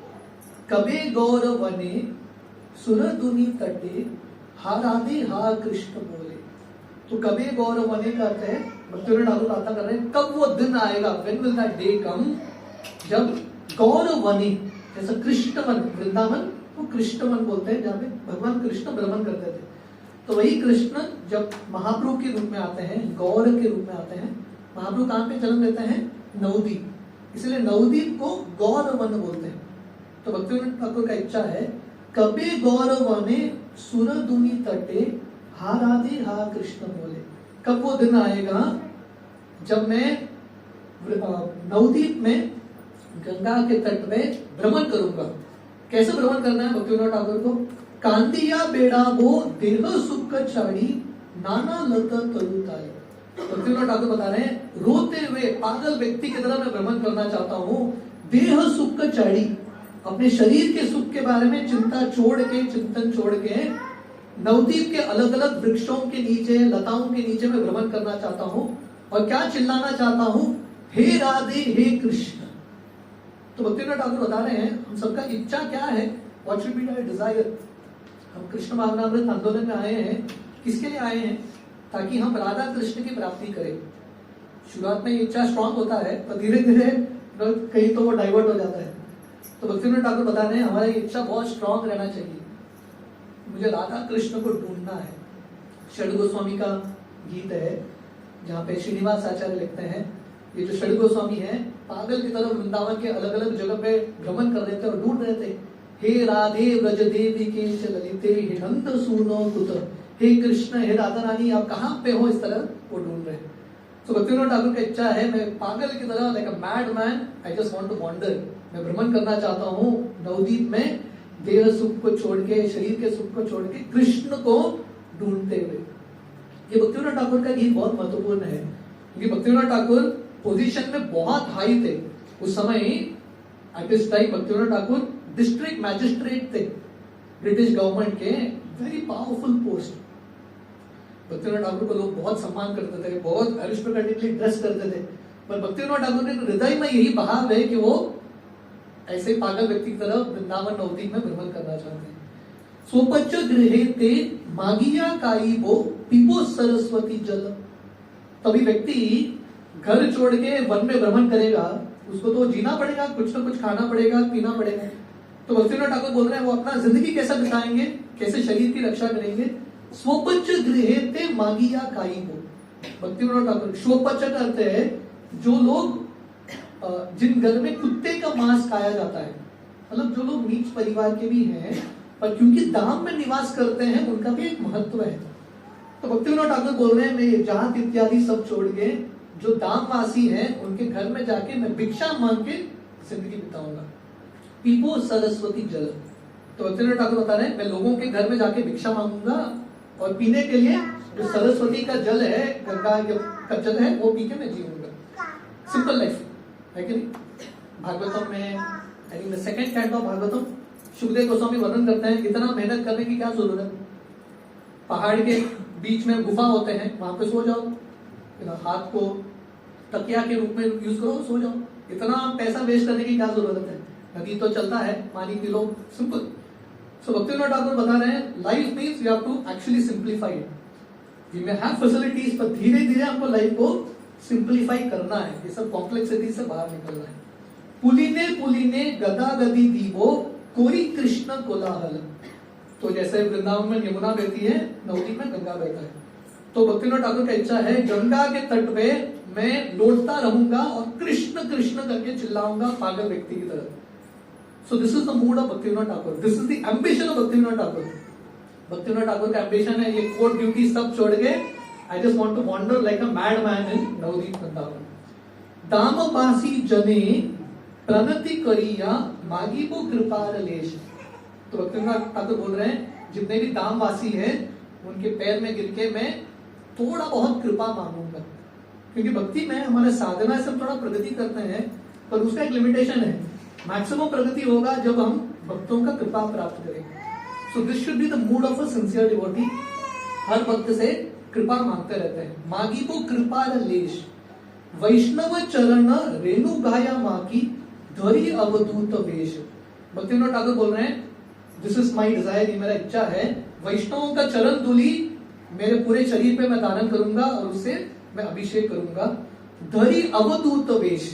कबे गौर वने सुरधुनि तटे, हा राधे हा कृष्ण बोले। तो कबे गौर वने का अर्थ है, भक्तिनाथ ठाकुर प्रार्थना कर रहे हैं कब वो दिन आएगा, व्हेन विल दैट डे कम, जब गौर वने, जैसा कृष्ण वन, वृंदावन वो कृष्ण वन बोलते हैं, जहाँ पे भगवान कृष्ण भ्रमण करते थे। तो वही कृष्ण जब महाप्रभु के रूप में आते हैं, गौर के रूप में आते हैं। महाप्रभु कहाँ पे जन्म लेते हैं? नवदीप, इसलिए नवदीप को गौर वन बोलते हैं। तो भक्तिनाथ ठाकुर का इच्छा है कबे गौर वने सुरधुनि तटे, हा राधे हा कृष्ण बोले। कब वो दिन आएगा जब मैं नवदीप में गंगा के तट में भ्रमण करूंगा। कैसे भ्रमण करना है भक्तिनाथ ठाकुर को? कांदिया बेड़ा वो देह सुख छाड़ी, नाना लत तरुताई। भक्तिनाथ ठाकुर बता रहे हैं रोते हुए पागल व्यक्ति की तरह मैं भ्रमण करना चाहता हूँ। देह सुख छाड़ी, अपने शरीर के सुख के बारे में चिंता छोड़ के, चिंतन छोड़ के, नवदीप के अलग अलग वृक्षों के नीचे, लताओं के नीचे मैं भ्रमण करना चाहता हूँ। और क्या चिल्लाना चाहता हूँ? हे राधे हे कृष्ण। तो भक्तिनाथ ठाकुर बता रहे हैं हम सबका इच्छा क्या है, what should be our desire. हम कृष्ण भावनामृत आंदोलन में आए हैं, किसके लिए आए हैं? ताकि हम राधा कृष्ण की प्राप्ति करें। शुरुआत में इच्छा स्ट्रांग होता है, पर धीरे धीरे कहीं तो वो डाइवर्ट हो जाता है। तो भक्तिनाथ ठाकुर बता रहे हैं हमारी इच्छा बहुत स्ट्रांग रहना चाहिए, मुझे राधा कृष्ण को ढूंढना है। षड गोस्वामी का गीत है जहाँ पे श्रीनिवास आचार्य लिखते हैं, ये जो षड गोस्वामी है पागल की तरह वृंदावन के अलग अलग जगह पे भ्रमण कर रहे थे और ढूंढ रहे थे। हे राधे व्रज देवी के ललिते, हे नंद सुनो कुत, हे कृष्ण, हे राधा रानी आप कहाँ पे हो, इस तरह वो ढूंढ रहे हैं। तो भक्तिनाथ ठाकुर का इच्छा है मैं पागल की तरह, like a mad man, I just want to wander, मैं भ्रमण करना चाहता हूँ नवदीप में, देह सुख को छोड़ के, शरीर के सुख को छोड़ के कृष्ण को ढूंढते हुए। ये भक्तिनाथ ठाकुर का गीत बहुत महत्वपूर्ण है, क्योंकि भक्तिनाथ ठाकुर पोजीशन में बहुत हाई थे उस समय। At this time Bhaktinath Thakur district magistrate थे ब्रिटिश गवर्नमेंट के, very powerful post. Bhaktinath Thakur को लोग बहुत सम्मान करते थे, बहुत अरिस्टोक्रेटिकली ड्रेस करते थे, पर भक्तिनाथ ठाकुर के हृदय में यही भाव है कि वो ऐसे पागल व्यक्ति की तरह वृंदावन नवदीप में भ्रमण करना चाहते हैं। स्वपच गृहे ते मागिया काई वो पीपो सरस्वती जल। तभी व्यक्ति घर छोड़ के वन में भ्रमण करेगा, उसको तो जीना पड़ेगा, कुछ ना कुछ खाना पड़ेगा, पीना पड़ेगा। तो भक्तिनाथ ठाकुर बोल रहे हैं वो अपना जिंदगी कैसे बिताएंगे, कैसे शरीर की रक्षा करेंगे। स्वपच गृहे ते मागिया काई वो। भक्तिनाथ ठाकुर, स्वपच का अर्थ है जो लोग, जिन घर में कुत्ते का मांस खाया जाता है, मतलब जो लोग नीच परिवार के भी हैं पर क्योंकि धाम में निवास करते हैं, उनका भी एक महत्व है। तो भक्तिनाथ ठाकुर बोल रहे हैं मैं जात इत्यादि सब छोड़ के जो दामवासी हैं उनके घर में जाके मैं भिक्षा मांग के जिंदगी बिताऊंगा। पीपो सरस्वती जल। तो भक्तिनाथ ठाकुर बता रहे हैं मैं लोगों के घर में जाके भिक्षा मांगूंगा और पीने के लिए जो सरस्वती का जल है, गंगा का जल है, वो पी के मैं जीऊंगा। सिंपल लाइफ है कि नहीं। भागवतम में second canto of Bhagavatam Sukhdev Goswami वर्णन करते हैं इतना मेहनत करने की क्या जरूरत। पहाड़ के बीच में गुफा होते हैं, वहां पे सो जाओ, हाथ को तकिया के रूप में यूज करो, सो जाओ। इतना पैसा वेस्ट करने की क्या जरूरत है, नदी तो चलता है, पानी पी लो, सिंपल। सो भक्तिनाथ ठाकुर बता रहे हैं life means you have to actually simplify it. We may have facilities, पर धीरे धीरे हमको लाइफ को सिंप्लीफाई करना है, ये सब कॉम्प्लेक्सिटी से बाहर निकलना है। पुलिने पुलिने गदा गदी दीवो कोई कृष्ण कोलाहल। तो जैसे वृंदावन में यमुना बहती है, नवदीप में गंगा बहता है। तो भक्तिविनोद ठाकुर का इच्छा है गंगा के तट पे मैं लौटता रहूंगा और कृष्ण कृष्ण करके चिल्लाऊंगा पागल व्यक्ति की तरह। So this is the mood of Bhaktivinoda Thakur, this is the ambition of Bhaktivinoda Thakur. Bhaktivinoda Thakur का एम्बिशन है ये कोर्ट ड्यूटी सब छोड़ के I just want to wander like a mad man in Navadvip Vrindavan. दामबासी जने प्रणति करिया मागी वो कृपार लेश। तो भक्तिविनोद ठाकुर बोल रहे हैं जितने भी दामवासी हैं उनके पैर में गिर के मैं थोड़ा बहुत कृपा मांगूंगा, क्योंकि भक्ति में हमारे साधना से हम थोड़ा प्रगति करते हैं, पर उसका एक लिमिटेशन है। मैक्सिमम प्रगति होगा जब हम भक्तों का कृपा प्राप्त करें। So this should be the mood of a sincere devotee. हर भक्त से कृपा मांगते रहते हैं। मागी वो कृपा लेश वैष्णव चरण रेणु गाया माँ की धरी अवधूत वेश। भक्तिविनोद ठाकुर बोल रहे हैं दिस इज माई डिजायर, ये मेरा इच्छा है वैष्णवों का चरण धूलि मेरे पूरे शरीर पे मैं धारण करूंगा और उससे मैं अभिषेक करूंगा। धरी अवधूत वेश,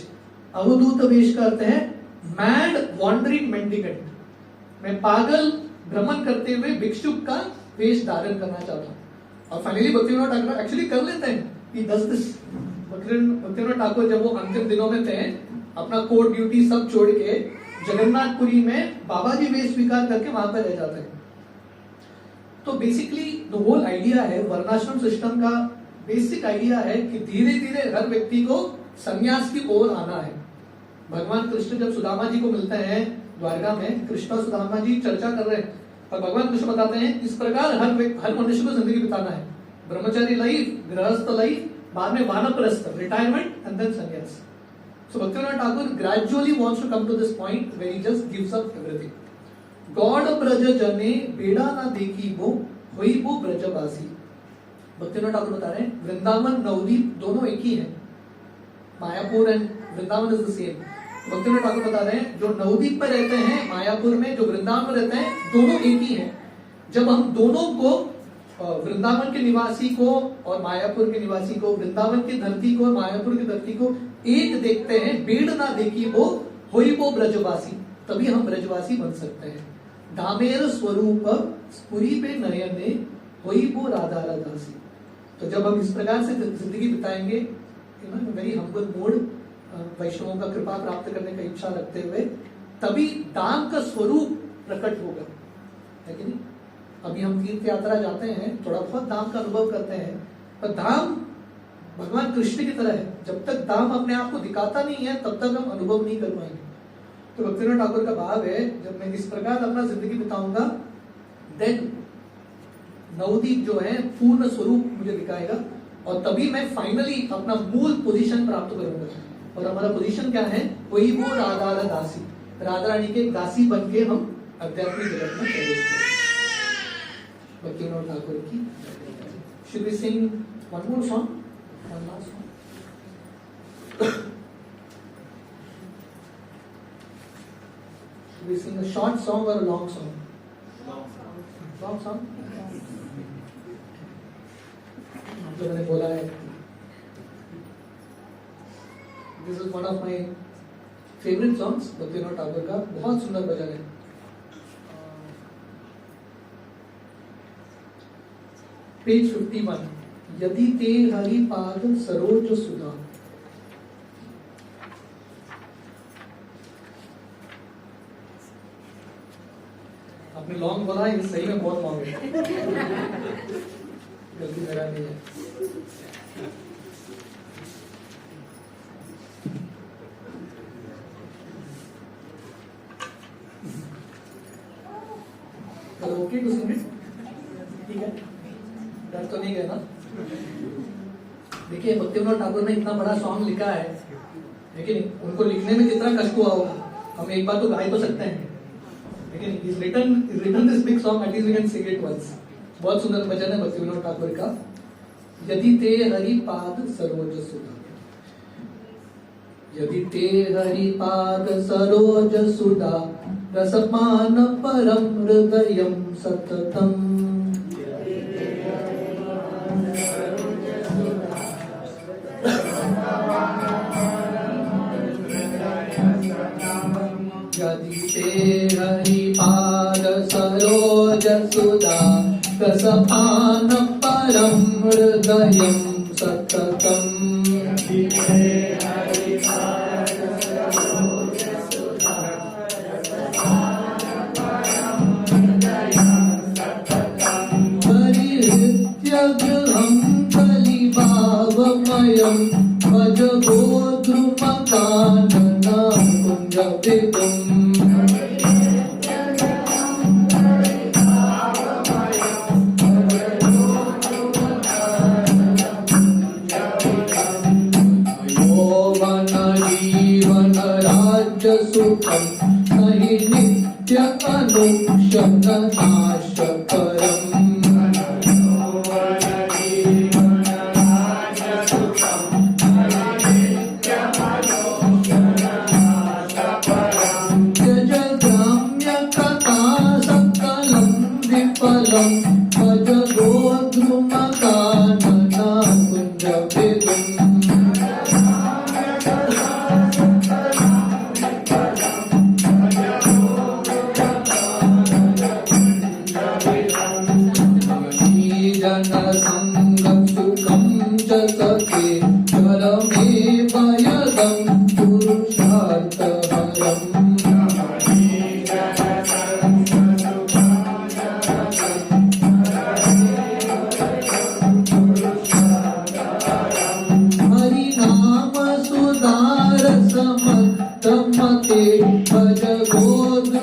अवधूत वेश का अर्थ है मैड वॉन्डरिंग मेंडिकेंट। मैं पागल भ्रमण करते हुए भिक्षुक का वेश धारण करना चाहता हूँ। और फाइनली भक्तिविनोद ठाकुर एक्चुअली कर लेते हैं। He does this। Bhaktivinod Thakur जब वो अंतिम दिनों में थे अपना कोर्ट ड्यूटी सब छोड़ के जगन्नाथपुरी में बाबा जी वेश स्वीकार करके वहां पर रह जाते हैं। तो बेसिकली द होल आइडिया है, वर्णाश्रम सिस्टम का बेसिक आइडिया है कि धीरे धीरे हर व्यक्ति को संन्यास की ओर आना है। भगवान कृष्ण जब सुदामा जी को मिलते हैं द्वारका में, कृष्ण और सुदामा जी चर्चा कर रहे हैं और भगवान कृष्ण बताते हैं इस प्रकार हर मनुष्य को जिंदगी बिताना है। ब्रह्मचारी लाइफ, गृहस्थ लाइफ, बाद में वानप्रस्थ रिटायरमेंट एंड देन संन्यास। So Bhaktivinoda Thakur gradually wants to come to this point where he just gives up everything. God Braj जने बेड़ा ना देखी वो हुई वो ब्रजवासी। भक्तिविनोद ठाकुर बता रहे हैं वृंदावन नवदीप दोनों एक ही है, Mayapur and Vrindavan is the same. Bhaktivinod Thakur बता रहे हैं जो नवदीप में रहते हैं मायापुर में, जो वृंदावन में रहते हैं दोनों एक ही है। जब हम दोनों को वृंदावन के निवासी को और मायापुर के निवासी को, वृंदावन की धरती को और मायापुर की धरती को एक देखते हैं, बेड़ ना देखी वो होई वो ब्रजवासी, तभी हम ब्रजवासी बन सकते हैं। धामेर स्वरूप स्फुरी पे नयने होई वो राधा राधासी। तो जब हम इस प्रकार से जिंदगी बिताएंगे वेरी हम्बल मोड, वैष्णवों का कृपा प्राप्त करने का इच्छा रखते हुए, तभी धाम का स्वरूप प्रकट होगा, है कि नहीं। अभी हम तीर्थ यात्रा जाते हैं, थोड़ा बहुत धाम का अनुभव करते हैं, पर धाम भगवान कृष्ण की तरह है, जब तक धाम अपने आप को दिखाता नहीं है तब तक हम अनुभव नहीं कर पाएंगे। तो भक्तिविनोद ठाकुर का भाव है जब मैं इस प्रकार अपना जिंदगी बिताऊंगा देन नवदीप जो है पूर्ण स्वरूप मुझे दिखाएगा और तभी मैं फाइनली अपना मूल पोजीशन प्राप्त करूंगा। और हमारा पोजीशन क्या है, वही वो राधा दासी, राधा रानी के दासी बन के हम आध्यात्मिक जगत में प्रवेश करें। भक्तिविनोद ठाकुर की should we sing one more song, one last song. Should we sing a short song or a long song? Long song. आप लोगों ने बोला है This is one of my favorite songs, Bhaktivinod Thakur का, बहुत सुंदर भजन है। पेज 51। यदि ते हरि पाद सरोज सुधा। आपने लॉन्ग बोला, ये सही में बहुत लॉन्ग है, गलती मेरा नहीं है। ओके टू सिंग इट, ठीक है, डर तो नहीं गए ना। देखिए भक्तिविनोद ठाकुर ने इतना बड़ा सॉन्ग लिखा है, लेकिन उनको लिखने में कितना कष्ट हुआ होगा, हम एक बार तो गा ही तो सकते हैं। लेकिन he's written this big song, at least we can sing it once। बहुत सुंदर भजन है भक्तिविनोद ठाकुर का, यदि ते हरि पाद सरोज सुधा। यदि ते हरि पाद सरोज सुधा रसपान परम हृदयं सततम्। यदि ते हरिपाद सरोज सुधा रसपान परम हृदयं सततम् परिहृत्य गृहं कलिभावमयं भज गोद्रुमकानना कुञ्जविदुम् सुखं नहि नित्य अनुक्षण नाशकरम् जज ग्राम्य कथा सकलं विफलं भज गोद्रुमकानना कुञ्जविदुम् जनसंगं सुखं च सखे परमेव यदं पुरुषार्थहरम् हरिनाम सुधारसमत्तमते भज गोद्रुमकानना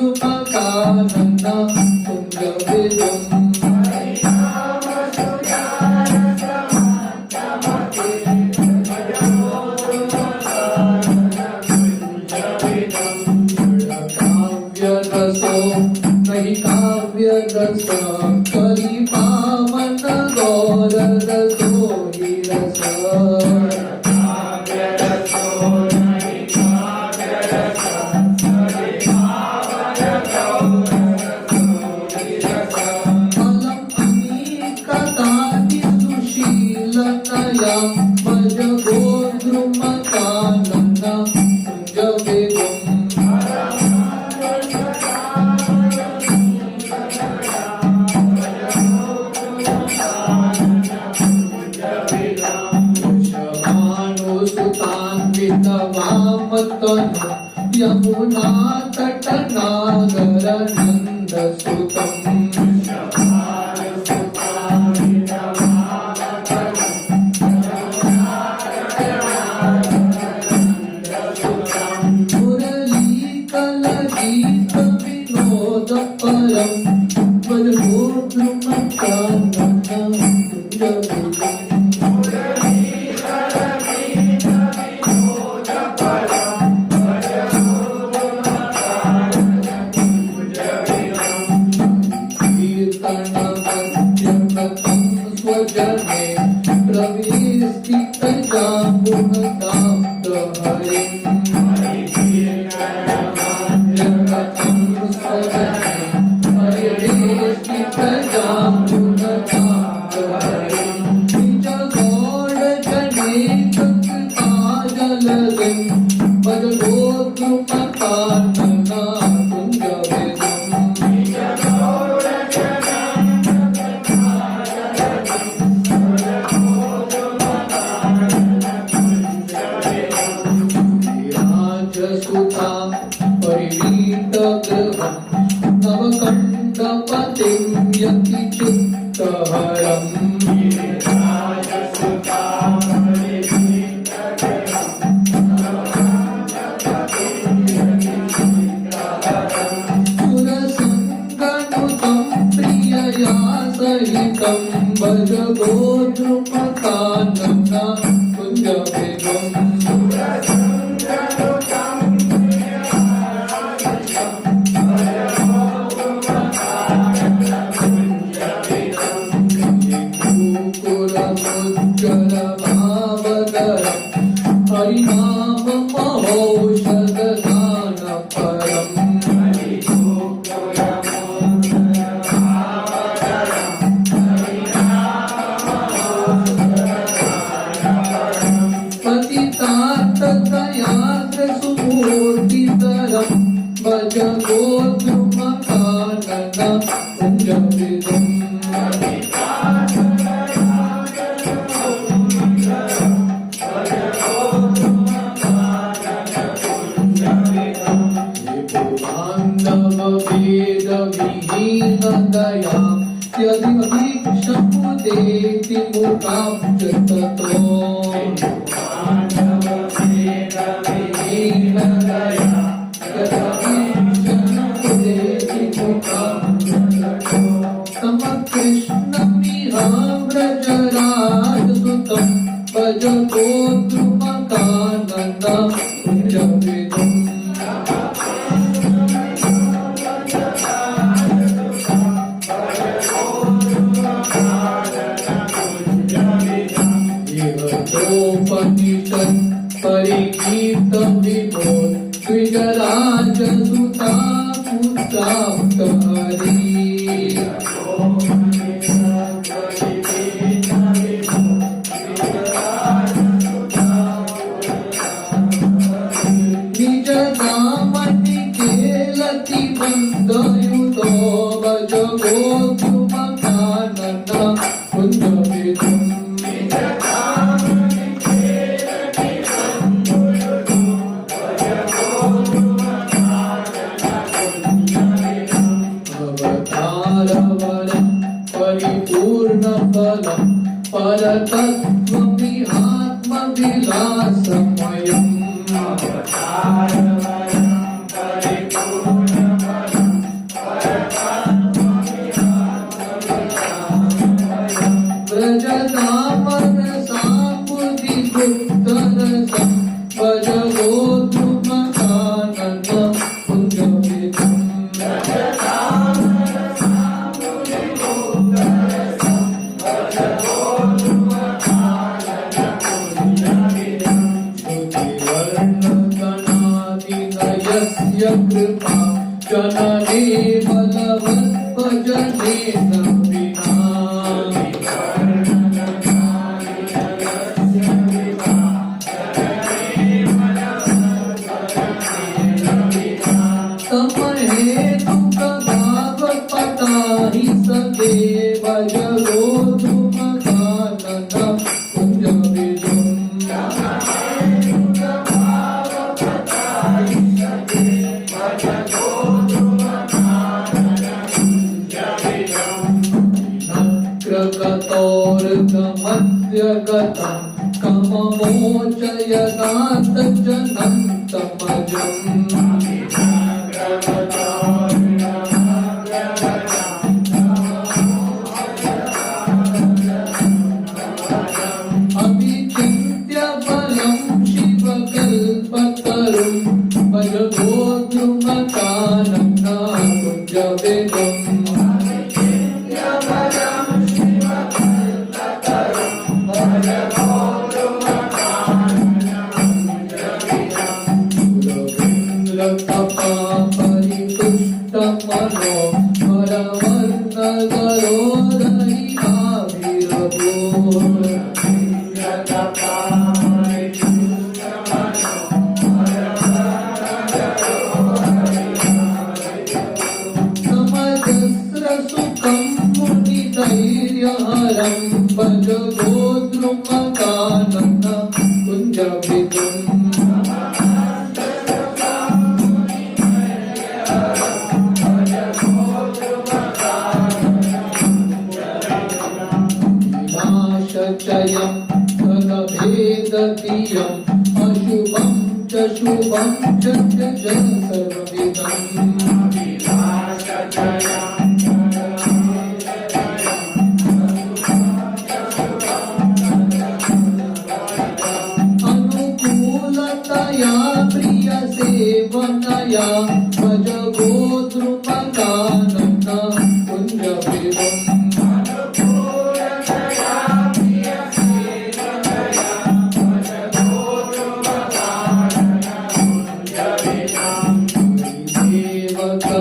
कुञ्जविदुम् नहीं काव्य रस करी पावन गौर रसो ही रस फलम अनेकतानि सुशीलतया भज गोद्रुमकानना कुञ्जविदुम् वामतनु यमुना तटनागर नंद सुतम् मुरली कलगीत विनोद परम बल गोद्रुमकानना कुञ्जविदुम् स्वजने सुता परिणीत गृहं नवकण्ठपतिं यति चित्तहरम् सुरसङ्गनुतं प्रियया सहितं भज गोद्रुमकानना कुञ्जविदुम् हरिनाम महौषध दान परम् पतितात दयाद्र सुमूर्तितरम् भज गोद्रुमकानन कुंज विदुम वेद विहीन दया यदि क्षमुदेति मुखाब्जततो विहीन दया यदि क्षमुदेति मुखाब्जततो तम कृष्णमिहाव्रजराजसुतं भज गोद्रुमकानन कुंज विदुम उपनिषद परिगीत विभोर द्विजराज सुता पुत्राप्त हरि निज दामनि केलति बंधयुतो भज गोद्रुमकानन कुंज विदुम परिपूर्ण फलम परतत्वमि आत्मविलासमयम् व्रजतामन साम्बुधि गुप्तरसं भज गोद्रुमकानन कुंज विदुम कृपा जनने बलवद्भजने न विना तमहेतु भागवता हि सके भज गोद्रुमकानन कुंज विदुम मध्यगतं कममोचयनाथ जनन्तमजम् अविचिन्त्य बलं शिवकल्पतरुं भज गोद्रुमकानन कुंज विदुम परितुष्टमनो हरवर्णगरोदरिहाभिरभो समजस्रसुखं मुनिधैर्यहरं भज गोद्रुमकानन कुंज विदुम चयं धनभेदतीयम् अशुभं च शुभं च सर्वविधम् अनुकूलतया प्रिय सेवनया भज गोद्रुमकानन कुंज विदुम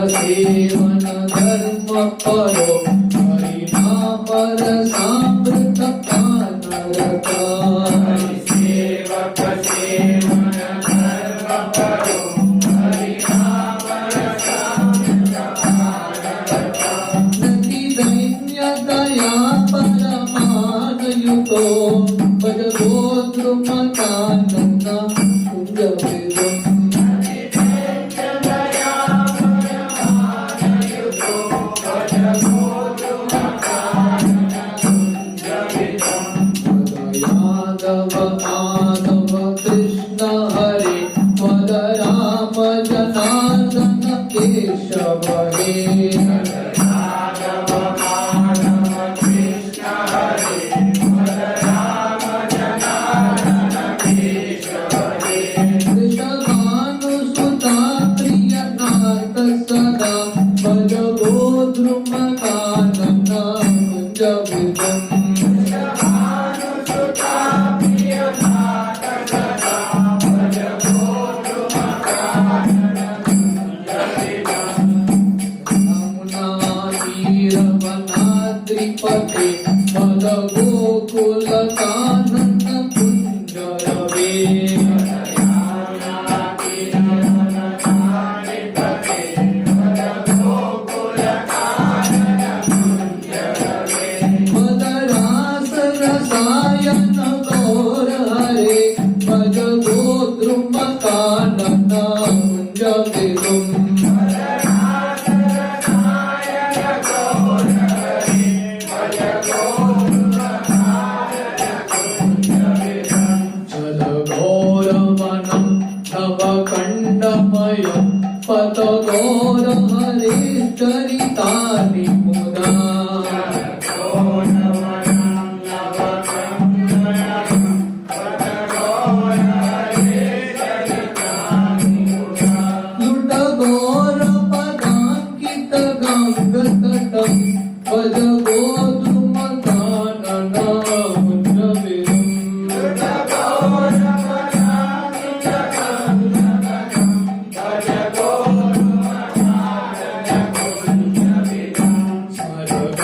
सेवन धर्म परो हरिनाम रसामृत पानरता सेवक सेवन धर्म परो हरिनाम तो भज गोद्रुमकानन कुंज विदुम यादव माधव कृष्ण हरे मद राम जनार्दन केशव हे वृषभानुसुता प्रियनाथ सदा भज गोद्रुमकानन कुंज विदुम त्रिपते मद गोकुल कानन कुंज रवे मद रास रसायन गौर हरे भज गोद्रुम कानन कुंज विदुम खंडमयं पत गौर हरे चरितानि मुदा लुट गौर पदांकित गंगतटं भज गोद्रुमकानन कुंज विदुम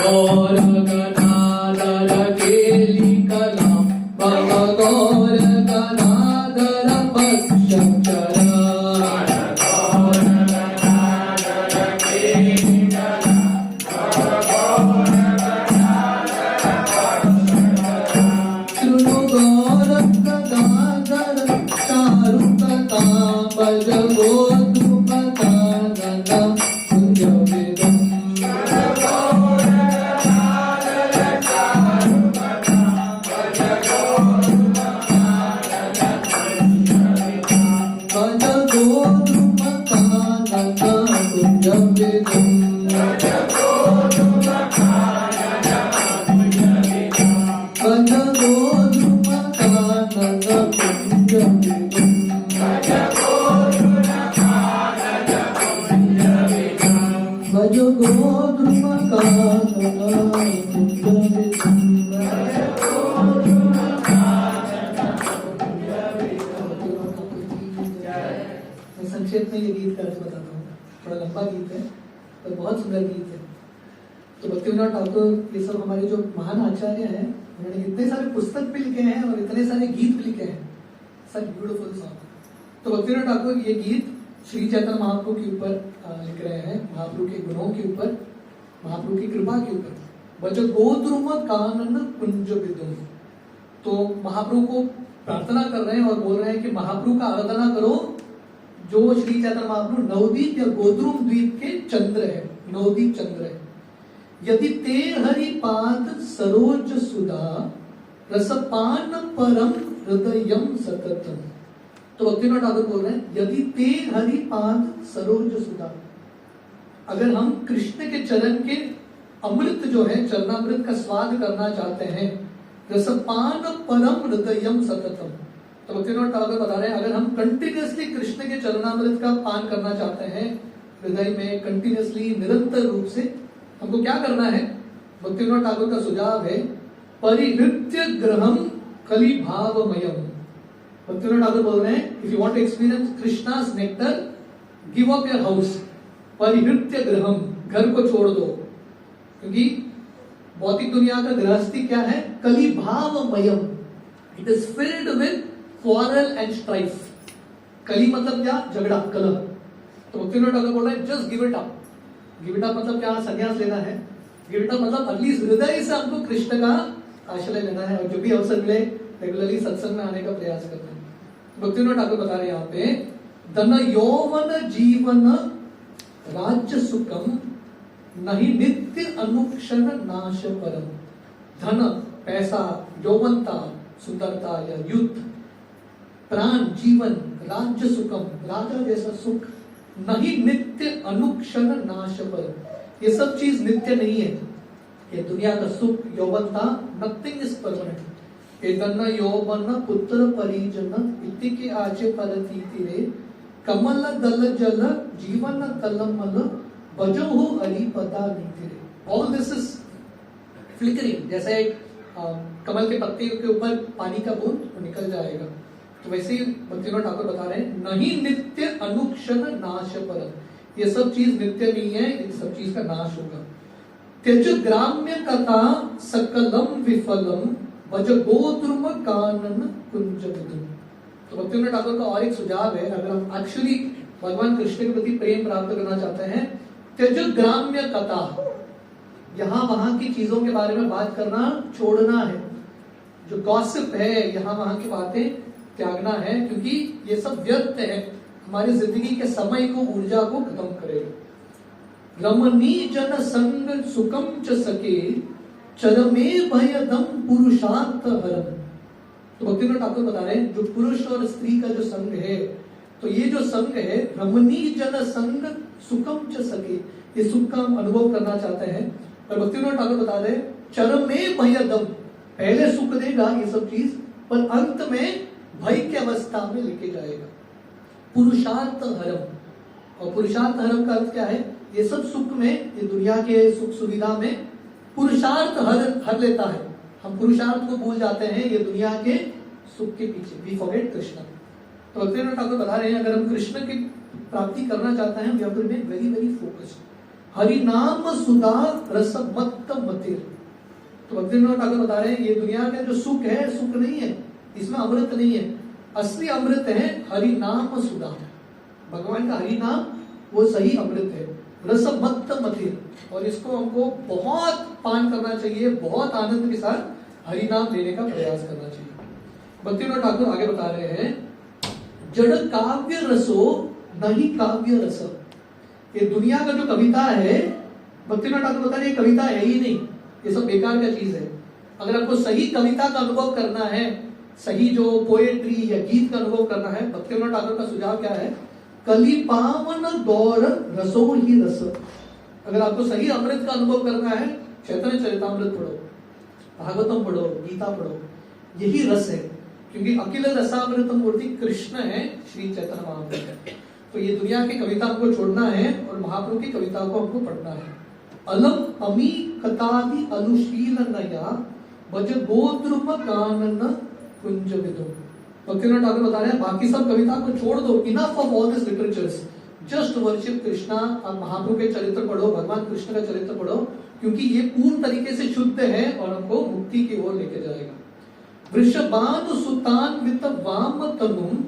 गौर गदाधर केली कला भव गौर गदाधर पश्चरा शृणु गौर गदाधर चारुकथा भज गोद्रुमकानन कुंज विदुम भज गोद्रुमकानन कुंज विदुम भज गोद्रुमकानन कुंज विदुम भज गोद्रुमकानन कुंज विदुम मैं संक्षेप में ये गीत का अर्थ बताता हूँ। थोड़ा लंबा गीत है पर बहुत सुंदर गीत है। तो भक्तिविनोद ठाकुर ये सब हमारे जो महान आचार्य हैं उन्होंने इतने सारे पुस्तक भी लिखे हैं और इतने सारे गीत भी लिखे हैं, सच ब्यूटीफुल सॉन्ग। तो भक्तिविनोद ठाकुर ये गीत श्री चैतन्य महाप्रभु के ऊपर लिख रहे हैं, महाप्रभु के गुणों के ऊपर, महाप्रभु की कृपा के ऊपर। भज गोद्रुमकानन कुंज विदुम। तो महाप्रभु को प्रार्थना कर रहे हैं और बोल रहे हैं कि महाप्रभु का आराधना करो जो श्री चैतन्य महाप्रभु नवदीप या गोद्रुम द्वीप के चंद्र है, नवदीप चंद्र है। यदि ते हरिपाद सरोज सुधा रसपान परम हृदयम सततम। तो भक्तिविनोद ठाकुर बोल रहे हैं यदि ते हरिपाद सरोज सुधा, अगर हम कृष्ण के चरण के अमृत जो है चरणामृत का स्वाद करना चाहते हैं, रसपान परम हृदयम सततम। तो भक्तिविनोद ठाकुर बता रहे हैं अगर हम कंटिन्यूअसली कृष्ण के चरणामृत का पान करना चाहते हैं हृदय में कंटिन्यूअसली निरंतर रूप से, हमको क्या करना है? भक्तिविनोद ठाकुर का सुझाव है परिहृत्य ग्रहम कली भावमयम। भक्तिविनोद ठाकुर बोल रहे हैं if you want to experience Krishna's nectar give up your house, परिहृत्य ग्रहम, घर को छोड़ दो। क्योंकि भौतिक दुनिया का गृहस्थी क्या है? कली भावमयम, it is filled with quarrel and strife. कली मतलब क्या? झगड़ा, कलह। तो भक्तिविनोद ठाकुर बोल रहे हैं just give it up. Give it up मतलब क्या? संन्यास लेना है। गिव इट अप मतलब एटलीस्ट हृदय से हमको कृष्ण का आश्रय लेना है और जो भी अवसर मिले रेगुलरली सत्संग में आने का प्रयास करना है। भक्तिविनोद ठाकुर बता रहे हैं यहाँ पे, धन यौवन जीवन राज्य सुखम नहीं नित्य अनुक्षण नाश परम। धन, पैसा, यौवनता, सुंदरता या युद्ध, प्राण, जीवन, राज्य सुखम, राजा जैसा सुख, नहीं नित्य अनुक्षण नाश परम। ये सब चीज नित्य नहीं है। ये दुनिया का सुख, यौवनता, नथिंग इज परमानेंट। ये धन यौवन पुत्र परिजन इति के आचे परती तीरे कमल दल जल जीवन तलमल बजो हरि पता नीतिरे। ऑल दिस इज फ्लिकरिंग, जैसे एक कमल के पत्ते के ऊपर पानी का बूंद वो निकल जाएगा। तो वैसे ही भक्तिविनोद ठाकुर बता रहे हैं, नहीं नित्य अनुक्षण नाश परम। ये सब चीज नित्य नहीं है, इन सब चीज का नाश होगा। त्यज ग्राम्य कथा सकलम विफलम भज गोद्रुम कानन कुंज विदुम। तो भक्तिविनोद ठाकुर का और एक सुझाव है, अगर हम एक्चुअली भगवान कृष्ण के प्रति प्रेम प्राप्त करना चाहते हैं, त्यज ग्राम्य कथा, यहाँ वहां की चीजों के बारे में बात करना छोड़ना है। जो गॉसिप है, यहाँ वहां की बातें त्यागना है, क्योंकि ये सब व्यर्थ है, हमारी जिंदगी के समय को, ऊर्जा को खत्म करेगा। रमणी जन संग सुखम च सके चरमे भयदम पुरुषार्थ हरम। तो भक्तिविनोद ठाकुर बता रहे हैं, जो पुरुष और स्त्री का जो संग है, तो ये जो संग है, रमणी जन संग सुखम च सके, ये सुख का हम अनुभव करना चाहते हैं। और भक्तिविनोद ठाकुर बता रहे हैं, चरमे भयदम, पहले सुख देगा ये सब चीज, पर अंत में भय की अवस्था में लेके जाएगा। पुरुषार्थ हरम, और पुरुषार्थ हरम का अर्थ क्या है? ये सब सुख में, ये दुनिया के सुख सुविधा में पुरुषार्थ हर लेता है। हम पुरुषार्थ को भूल जाते हैं ये दुनिया के सुख के पीछे, वी फॉरगेट कृष्ण। तो भक्तिविनोद ठाकुर बता रहे हैं, अगर हम कृष्ण की प्राप्ति करना चाहते हैं, we have to be very very focused. Hari नाम सुधा रस मत्त मतिर। तो भक्तिविनोद ठाकुर बता रहे हैं, ये दुनिया का जो सुख है, सुख नहीं है, इसमें अमृत नहीं है। असली अमृत है हरि नाम सुधा, भगवान का हरि नाम वो सही अमृत है। रस मत्त मथिर, और इसको हमको बहुत पान करना चाहिए, बहुत आनंद के साथ हरि नाम लेने का प्रयास करना चाहिए। भक्तिविनोद ठाकुर आगे बता रहे हैं, जड़ काव्य रसो नहीं काव्य रस। ये दुनिया का जो कविता है, भक्तिविनोद ठाकुर बता रहे हैं, कविता है ही नहीं, ये सब बेकार का चीज है। अगर आपको सही कविता का अनुभव करना है, सही जो पोएट्री या गीत का अनुभव करना है, भक्तिविनोद ठाकुर का सुझाव क्या है? कली पावन गौर रसो ही रस। अगर आपको सही अमृत का अनुभव करना है, चैतन्य चरितामृत पढ़ो, भागवतम पढ़ो, गीता पढ़ो, यही रस है। क्योंकि अखिल रसामृतम मूर्ति कृष्ण है, श्री चैतन्य महाप्रभु। तो ये दुनिया की कविता हमको छोड़ना है और महाप्रभु की कविता को हमको पढ़ना है। अलम अमी कतादि अनुशील नया भज गोद्रुम कानन कुंज विदुम। भक्तिविनोद ठाकुर बता रहे हैं, बाकी सब कविता को छोड़ दो, enough of all this literatures, just worship Krishna. आप महाप्रभु के चरित्र पढ़ो, भगवान कृष्ण का चरित्र पढ़ो, क्योंकि ये पूर्ण तरीके से शुद्ध है और हमको मुक्ति की ओर लेके जाएगा। वृषभानु सुतान्वित वाम तनुम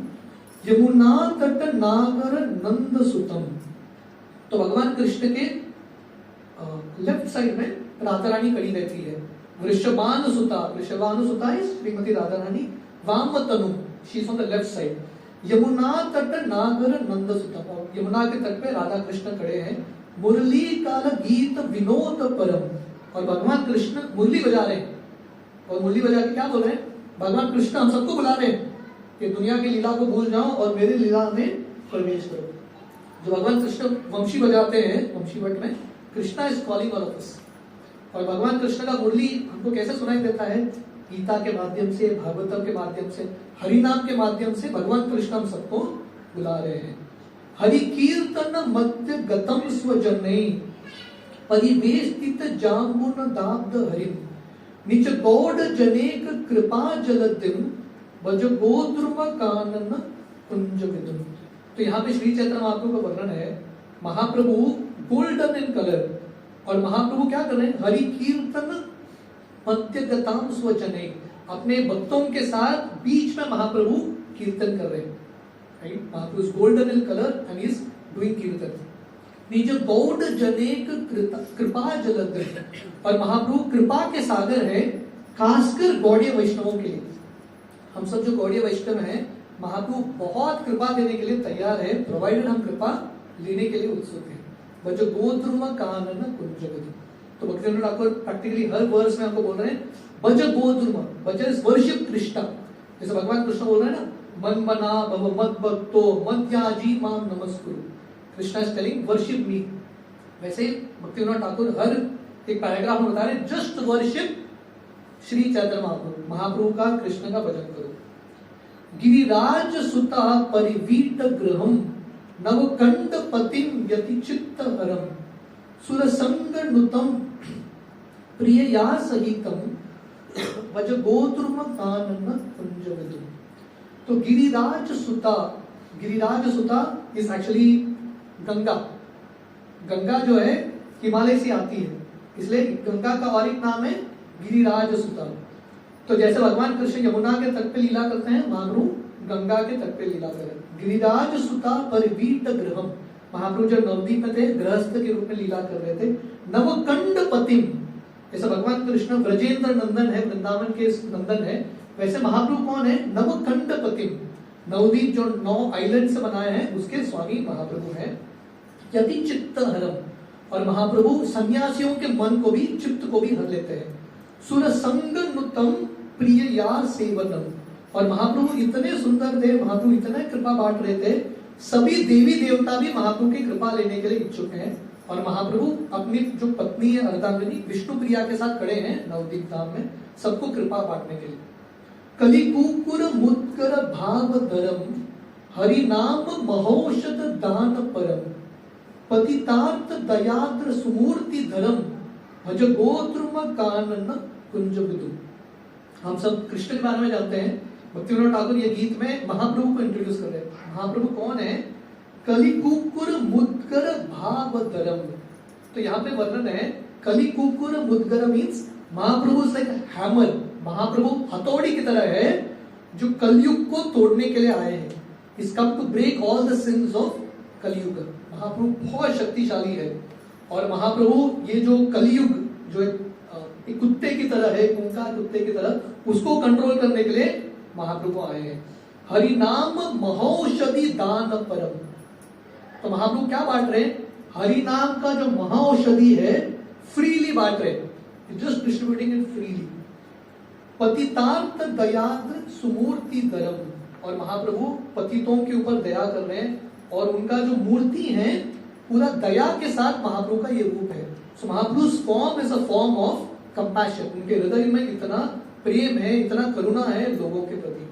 यमुना तट नागर नंद सुतम। तो भगवान कृष्ण के लेफ्ट साइड में राधा रानी खड़ी रहती है। वृषभानु सुता इज श्रीमती राधा रानी, वाम तनु she is on the left side. Yamuna तट नागर नंद सुतम, और यमुना के तट पे राधा कृष्ण खड़े हैं। मुरली काल गीत विनोद परम, और भगवान कृष्ण मुरली बजा रहे हैं। और मुरली बजा के क्या बोल रहे हैं? भगवान कृष्ण हम सबको बुला रहे हैं कि दुनिया की लीला को भूल जाओ और मेरी लीला में प्रवेश करो। जो भगवान कृष्ण वंशी बजाते हैं, वंशी भट्ट में, Krishna is calling all of us. और भगवान कृष्ण का मुरली हमको कैसे सुनाई देता है? गीता के माध्यम से, भागवतम के माध्यम से, हरिनाम के माध्यम से भगवान कृष्ण हम सबको बुला रहे हैं। हरि कीर्तन मध्य गतम स्वजनै परिवेष्टित जामुन दाब्द हरिम निच गौड़ जनेक कृपा जलदिम भज गोद्रुम कानन कुंज विदुम। तो यहाँ पे श्री चैतन्य महाप्रभु का वर्णन है। महाप्रभु गोल्डन इन कलर, और महाप्रभु क्या कर रहे हैं? हरि कीर्तन मध्यगताम स्वजने, अपने भक्तों के साथ बीच में महाप्रभु कीर्तन कर रहे हैं। Mahaprabhu is golden in colour and is doing kirtan. निज गौड़ जनेक कृपा जलद, और महाप्रभु कृपा के सागर है, खासकर गौड़ीय वैष्णवों के लिए। हम सब जो गौड़ीय वैष्णव हैं, महाप्रभु बहुत कृपा देने के लिए तैयार है, प्रोवाइडेड हम कृपा लेने के लिए उत्सुक है। बज गोद्रुम कानन कुंजवधु। तो भक्तिवेदांत ठाकुर प्रैक्टिकली हर वर्स में आपको बोल रहे हैं बज गोद्रुम, बज इज वर्शिप कृष्णा। जैसे भगवान कृष्ण बोल रहे हैं ना, मन मना भव मत भक्तो मध्याजी माम नमस्कुरु, Krishna is telling worship me. वैसे भक्तिवेदांत ठाकुर हर एक पैराग्राफ में बता रहे हैं जस्ट वर्शिप श्री चैतन्य महाप्रभु, महाप्रभु का, कृष्ण का भजन करो। गिरिराज सुता परिवीट गृहम नवकंड पतिम यति चित्त हरम सुरसंग नुतम प्रियया सहितम वज गोद्रुम कानन कुंजवधु। तो गिरिराज सुता इज एक्चुअली गंगा। गंगा जो है हिमालय से आती है, इसलिए गंगा का और एक नाम है गिरिराज सुता। तो जैसे भगवान कृष्ण यमुना के तट पे लीला करते हैं, महाप्रभु गंगा के तट पे लीला करें। गिरिराज सुता परिवीट गृहम, महाप्रभु जब नवद्वीप में थे गृहस्थ के रूप में लीला कर रहे थे। नवकंड पतिम, जैसे भगवान कृष्ण ब्रजेंद्र नंदन है, वृंदावन के नंदन है, वैसे महाप्रभु कौन है? नवकंड पतिम। नवद्वीप जो 9 आइलैंड से बनाए हैं उसके स्वामी महाप्रभु हैं। यति चित्त हरम, और महाप्रभु सन्यासियों के मन को भी, चित्त को भी हर लेते हैं। सुर संग नुतम प्रिय या सेवनम, और महाप्रभु इतने सुंदर थे, महाप्रभु इतने कृपा बांट रहे थे, सभी देवी देवता भी महाप्रभु की कृपा लेने के लिए इच्छुक हैं। और महाप्रभु अपनी जो पत्नी है अर्धांगिनी विष्णु प्रिया के साथ खड़े हैं नवद्वीप धाम में, सबको कृपा बांटने के लिए। कलिकुकुर मुद्गर भाव धरम हरि नाम महौषध दान परम पतितार्थ दयाद्र सुमूर्ति धरम भज गोद्रुम कानन कुंजवधु। हम सब कृष्ण के बारे में जानते हैं, भक्तिविनोद ठाकुर ये गीत में महाप्रभु को इंट्रोड्यूस कर रहे हैं। महाप्रभु कौन है? कलिकुकुर मुद्गर भाव धरम। तो यहाँ पे वर्णन है कलिकुकुर मुद्गर मीन्स महाप्रभु लाइक हैमर, महाप्रभु हथौड़ी की तरह है जो कलयुग को तोड़ने के लिए आए हैं। Is come to break all the sins of Kalyug. Mahaprabhu बहुत शक्तिशाली है, और महाप्रभु ये जो कलयुग जो एक कुत्ते की तरह है, खूंखार कुत्ते की तरह, उसको कंट्रोल करने के लिए महाप्रभु आए हैं। हरि नाम महौषधि दान परम। तो महाप्रभु क्या बांट रहे हैं? हरि नाम का जो महौषधि है फ्रीली बांट रहे हैं, जस्ट डिस्ट्रीब्यूटिंग इट फ्रीली। पतितार्थ दयाद्र सुमूर्ति धरम, और महाप्रभु पतितों के ऊपर दया कर रहे हैं, और उनका जो मूर्ति है पूरा दया के साथ महाप्रभु का ये रूप है। So Mahaprabhu's form is a form of compassion. उनके हृदय में इतना प्रेम है, इतना करुणा है लोगों के प्रति।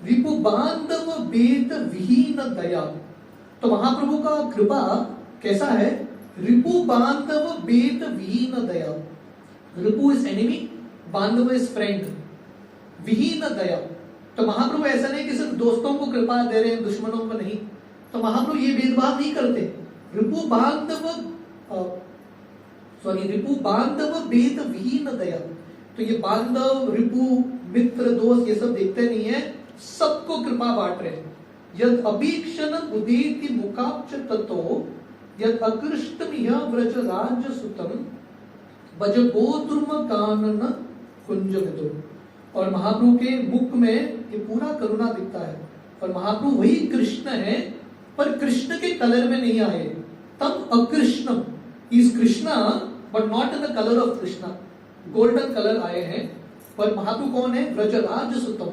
रिपु बांधव वेद विहीन दया। तो महाप्रभु का कृपा कैसा है? रिपु बांधव वेद विहीन दया। रिपु इज एनिमी, बांधव इज फ्रेंड, विहीन दया। तो महाप्रभु ऐसा नहीं कि सिर्फ दोस्तों को कृपा दे रहे हैं, दुश्मनों को नहीं। तो महाप्रभु ये भेदभाव नहीं करते। रिपु बांधव वेद विहीन दया। तो ये बांधव, रिपु, मित्र, दोस्त ये सब देखते नहीं है, सबको कृपा बांट रहे हैं। यद अभीक्षण उदेति मुखाब्ज ततो यद अकृष्टमिह व्रज राज्य सुतम भज गोद्रुम कानन कुंजवधु। और महाप्रभु के मुख में ये पूरा करुणा दिखता है, और महाप्रभु वही कृष्ण है, पर कृष्ण के कलर में नहीं आए। तब अकृष्ण is Krishna but not in the colour of Krishna, golden colour आए हैं। पर महाप्रभु कौन है? व्रजराज सुतम,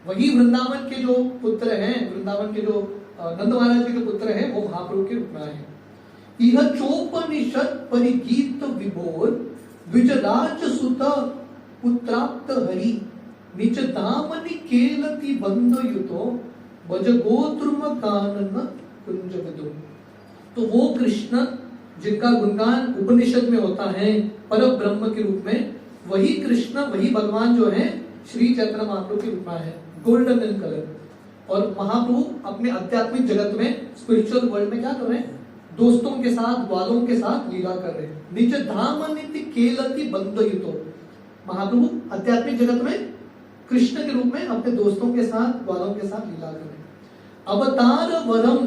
वही वृंदावन के जो पुत्र हैं, वृंदावन के जो नंद महाराज के जो पुत्र हैं, वो महाप्रभु के रूप में आए हैं। यह चोपनिषद परिगीत विभोर द्विजराज सुत पुत्राप्त हरि निच दामनि केलति बंध युतो भज गोद्रुम कानन कुंजवधु। तो वो कृष्ण जिनका गुणगान उपनिषद में होता है पर ब्रह्म के रूप में, वही कृष्ण, वही भगवान जो है श्री चैतन्य महाप्रभु के रूप में है, गोल्डन इन कलर। और महाप्रभु अपने आध्यात्मिक जगत में, स्पिरिचुअल वर्ल्ड में क्या कर रहे हैं? दोस्तों के साथ, ग्वालों के साथ लीला कर रहे हैं। निज धाम नित्य केलति बंधयुतो। महाप्रभु आध्यात्मिक जगत में कृष्ण के रूप में अपने दोस्तों के साथ, ग्वालों के साथ लीला कर रहे हैं। अवतार वरम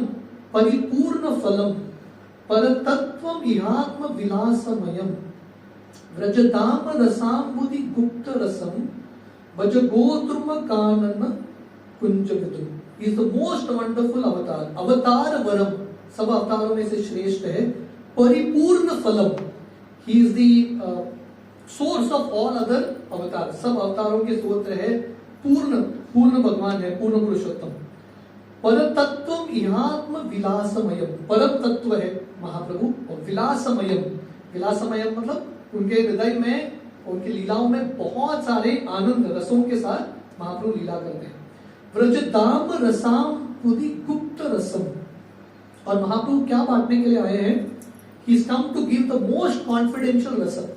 परिपूर्ण फलम पर तत्वम इहात्म विलासमयम व्रजदाम रसाम्बुधि गुप्त रसम भज गोद्रुम कानन कुंज विदुम। He is the most wonderful avatar. अवतार वरम, सब अवतारों में से श्रेष्ठ है। परिपूर्ण फलम, he is the source of all other अवतार, सब अवतारों के स्रोत है। पूर्ण भगवान है, पूर्ण पुरुषोत्तम। परतत्वम इहात्म विलासमयम, परम तत्व है महाप्रभु। और विलासमयम, विलासमयम मतलब उनके हृदय में, उनकी लीलाओं में बहुत सारे आनंद रसों के साथ महाप्रभु लीला करते हैं। व्रजदाम रसाम पुदि गुप्त रसम, और महाप्रभु क्या बांटने के लिए आए हैं? He is come to give the most confidential रसम।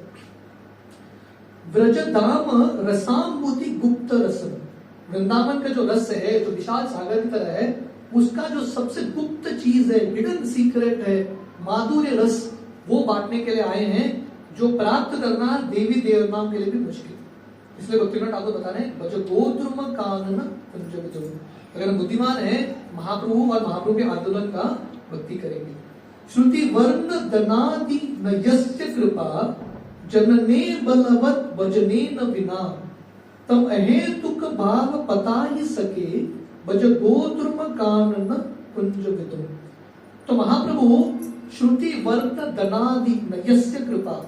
व्रजदाम रसाम पुदि गुप्त रसम, वृंदावन का जो रस है, जो विशाल सागर की तरह है, उसका जो सबसे गुप्त चीज है, हिडन सीक्रेट है, माधुर्य रस, वो बांटने के लिए आए हैं, जो प्राप्त करना देवी देवताओं के लिए भी मुश्किल। इसलिए भक्तिविनोद ठाकुर बता रहे हैं, भज गोद्रुम कानन कुंज विदुम। अगर हम बुद्धिमान है, महाप्रभु और महाप्रभु के आंदोलन का भक्ति करेंगे। श्रुति वर्ण दनादि नयस्य कृपा जनने बलवत भजने न बिना तम अहेतुक भाव पता ही सके भज गोद्रुम कानन कुंज विदुम। तो महाप्रभु श्रुति वर्ण दनादि नयस्य कृपा,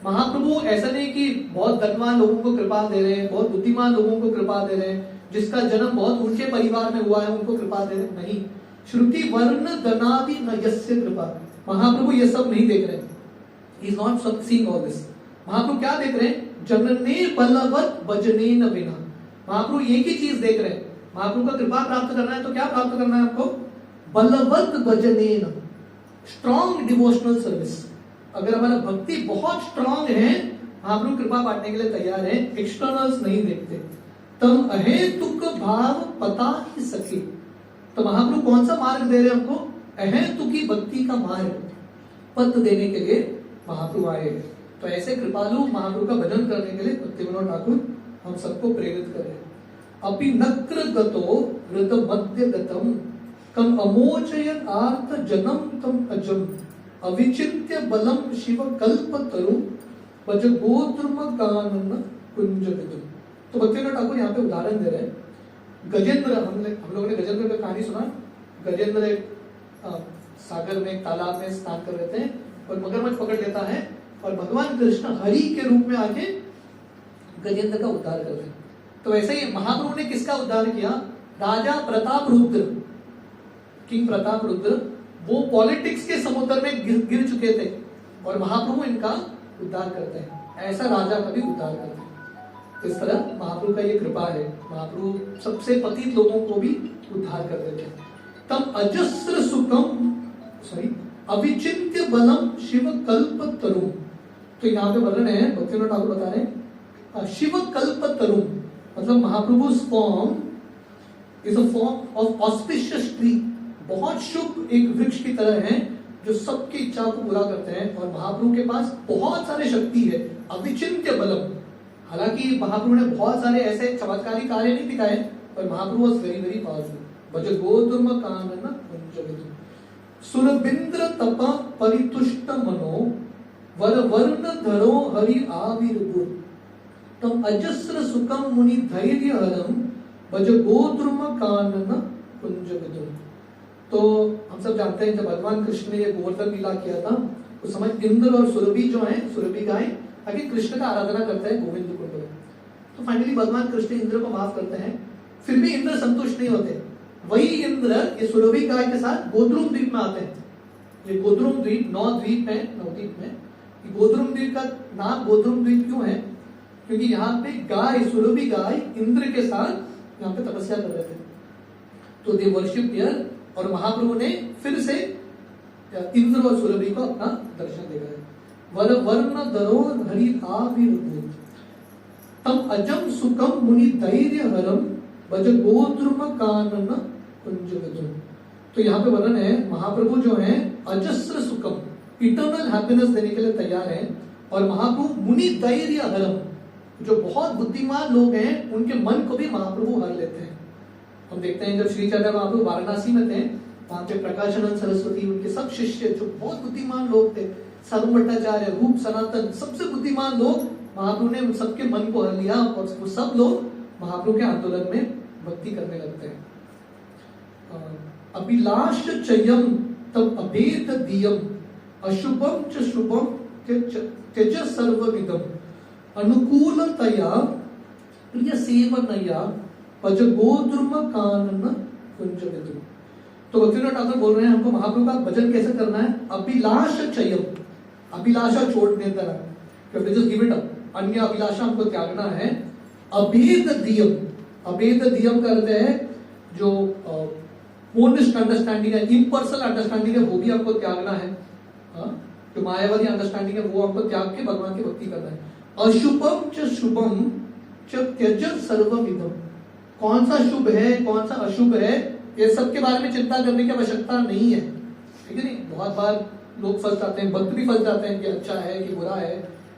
महाप्रभु ऐसा नहीं कि बहुत धनवान लोगों को कृपा दे रहे हैं, बहुत बुद्धिमान लोगों को कृपा दे रहे हैं, जिसका जन्म बहुत ऊंचे परिवार में हुआ है उनको कृपा दे रहे हैं, नहीं। श्रुति वर्ण दनादि नयस्य कृपा, महाप्रभु ये सब नहीं देख रहे हैं। He is not seeing all this। महाप्रभु क्या देख रहे हैं? जनने बलवत भजने न बिना। महाप्रभु एक ही चीज देख रहे हैं, महाप्रभु का कृपा प्राप्त करना है तो क्या प्राप्त करना है आपको? बलवत भजने न, स्ट्रॉन्ग डिवोशनल सर्विस। अगर हमारा भक्ति बहुत स्ट्रॉन्ग है, महाप्रभु कृपा बांटने के लिए तैयार है, एक्सटर्नल्स नहीं देखते। तम अहेतुक भाव पता ही सके, तो महाप्रभु कौन सा मार्ग दे रहे हैं हमको? अहेतुकी भक्ति का मार्ग पथ देने के लिए महाप्रभु आए हैं। तो ऐसे कृपालु महाप्रभु का भजन करने के लिए भक्तिविनोद ठाकुर हम सबको प्रेरित कर रहे हैं। अपि नक्र गतो वृत मध्य गतम कम अमोचयन आर्त जनम तम अजम अविचित्य बलम शिव कल्प तरु भज गोद्रुम कानन कुंज विदुम। तो भक्तिविनोद ठाकुर यहाँ पे उदाहरण दे रहे हैं। गजेंद्र, हम लोगों ने गजेंद्र की कहानी सुना। गजेंद्र एक सागर में, एक तालाब में स्नान कर रहे थे और मगरमच्छ पकड़ लेता है और भगवान कृष्ण हरि के रूप में आके गजेंद्र का उद्धार करते हैं। तो वैसे ही महाप्रभु ने किसका उद्धार किया? राजा प्रताप रुद्र, किंग प्रताप रुद्र, वो पॉलिटिक्स के समुद्र में गिर चुके थे और महाप्रभु इनका उद्धार करते हैं। ऐसा राजा का भी उद्धार करते हैं। तो इस तरह महाप्रभु का ये कृपा है, महाप्रभु सबसे पतित लोगों को भी उद्धार कर देते हैं। तम अजस्र सुखम अविचिन्त्य बलम शिव कल्प तरुम। तो यहाँ पे वर्णन है, भक्तिविनोद ठाकुर बता रहे हैं, शिव कल्प तरुम मतलब Mahaprabhu form is a form of auspicious tree, बहुत शुभ एक वृक्ष की तरह है जो सबकी इच्छा को पूरा करते हैं। और महाप्रभु के पास बहुत सारे शक्ति है, अविचिन्त्य बलम। हालांकि महाप्रभु ने बहुत सारे ऐसे चमत्कारी कार्य नहीं दिखाए, पर महाप्रभु वाज वेरी वेरी पावरफुल। भज गोद्रुम कानन कुंज विदुम। सुरबिंद्र तप परितुष्ट मनो वर वर्ण धरो हरि आविर्भूत तम अजस्र सुखम मुनि धैर्य हरम भज गोद्रुम कानन कुंज विदुम। तो हम सब जानते हैं जब भगवान कृष्ण ने ये गोवर्धन लीला किया था, उस समय इंद्र और सुरभि जो है, सुरभि गाय आगे कृष्ण का आराधना करते हैं गोविंद कुंड में। तो फाइनली भगवान कृष्ण इंद्र को माफ करते हैं, फिर भी इंद्र संतुष्ट नहीं होते। वही इंद्र ये सुरभि गाय के साथ गोद्रुम द्वीप में आते हैं। ये गोद्रुम द्वीप 9 द्वीप है, नवद्वीप में। गोद्रुम द्वीप का नाम गोद्रुम द्वीप क्यों है? क्योंकि यहाँ पे गाय, सुरभि गाय इंद्र के साथ यहाँ पे तपस्या कर रहे थे। तो दे वर्शिप हियर, और महाप्रभु ने फिर से इंद्र और सुरभि को अपना दर्शन दे गए। वर वर्ण धरो हरि आविर्भूत तम अजम सुखम मुनि धैर्य हरम भज गोद्रुम कानन कुंज विदुम। तो यहाँ पे वर्णन है, महाप्रभु जो है अजस्र सुखम, इटर्नल हैप्पीनेस देने के लिए तैयार है। और महाप्रभु मुनि धैर्य हरम, जो बहुत बुद्धिमान लोग हैं उनके मन को भी महाप्रभु हर लेते हैं। हम देखते हैं जब श्री चैतन्य महाप्रभु वाराणसी में थे, वहां पे प्रकाशानंद सरस्वती, उनके सब शिष्य जो बहुत बुद्धिमान लोग थे, सारू भट्टाचार्य, रूप सनातन, सबसे बुद्धिमान लोग, महाप्रभु ने उन सबके मन को हर लिया और वो सब लोग महाप्रभु के आंदोलन में भक्ति करने लगते हैं। अभिलाष चयम तब अभेद दियम अशुभम च शुभम त्यज सर्वविदम अनुकूलतया प्रिय सेवनया भज गोद्रुम कानन कुंज विदुम। तो भक्तिविनोद ठाकुर बोल रहे हैं हमको महाप्रभु का भजन कैसे करना है। अभिलाष चयम, अभिलाषा छोड़ने तरह, जस्ट गिव इट अप, अन्य अभिलाषा हमको त्यागना है। अभेद दियम, अभेद दियम का अर्थ है जो मोनिस्ट अंडरस्टैंडिंग है, इम्पर्सनल अंडरस्टैंडिंग है, वो भी हमको त्यागना है। जो मायावादी अंडरस्टैंडिंग है वो हमको त्याग के भगवान की भक्ति करना है। अशुभम च शुभम च त्यज सर्वविदम, कौन सा शुभ है कौन सा अशुभ है ये सब के बारे में चिंता करने की आवश्यकता नहीं है, ठीक है नहीं। बहुत बार लोग फंस जाते हैं, भक्त भी फंस जाते हैं कि अच्छा है कि बुरा है।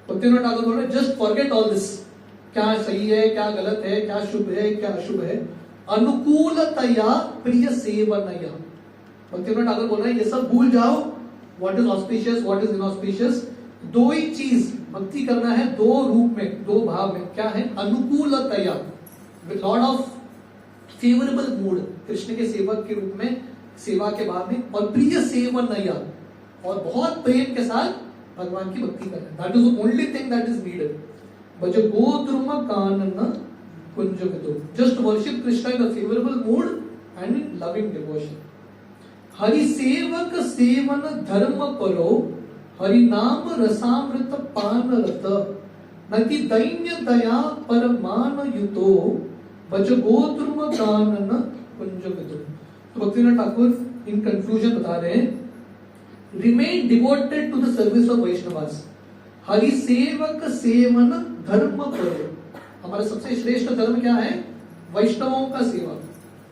भक्तिविनोद ठाकुर बोल रहे हैं जस्ट फॉरगेट ऑल दिस, क्या सही है क्या गलत है, क्या शुभ है क्या अशुभ है। अनुकूलतया प्रिय सेवनया, भक्तिविनोद ठाकुर बोल रहे हैं ये सब भूल जाओ, what is auspicious what is inauspicious. दो ही चीज भक्ति करना है, दो रूप में, दो भाव में, क्या है। अनुकूलतया, with lot of favourable mood, Krishna के सेवक के रूप में, सेवा के भाव में, और प्रिय सेवनया, और बहुत प्रेम के साथ भगवान की भक्ति करना। That is the only thing that is needed. भज गोद्रुम कानन कुंज विदुम, just worship Krishna in a favourable mood and in loving devotion. हरि सेवक सेवन धर्म परो, हरि नाम रसामृत पान रत, नति दैन्य दया परमान युतो, भज गोद्रुम कानन कुंज विदुम। तो भक्तिविनोद ठाकुर इन कंक्लूजन बता रहे हैं, remain devoted to the service of Vaishnavas. Hari सेवक सेवन धर्म करो, हमारा सबसे श्रेष्ठ धर्म क्या है। वैष्णवों का सेवा,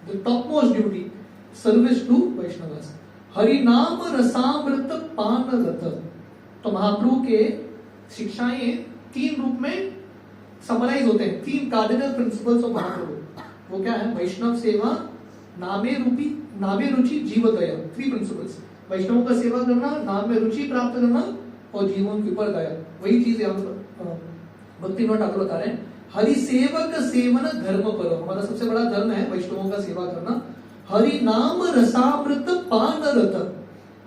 the top most duty, service to Vaishnavas. Hari नाम रसामृत पान रत, तो महाप्रभु के शिक्षाएं तीन रूप में समराइज होते हैं, तीन कार्डिनल प्रिंसिपल्स ऑफ महाप्रभु। वो क्या है। वैष्णव सेवा, नामे रुचि जीव दया, थ्री प्रिंसिपल्स। वैष्णवों का सेवा करना, नाम में रुचि प्राप्त करना, और जीवन के ऊपर दया। वही चीज यहाँ भक्तिविनोद ठाकुर बता रहे हैं। हरि सेवक सेवन धर्म करो, हमारा सबसे बड़ा धर्म है वैष्णवों का सेवा करना। हरि नाम रसामृत पान रत,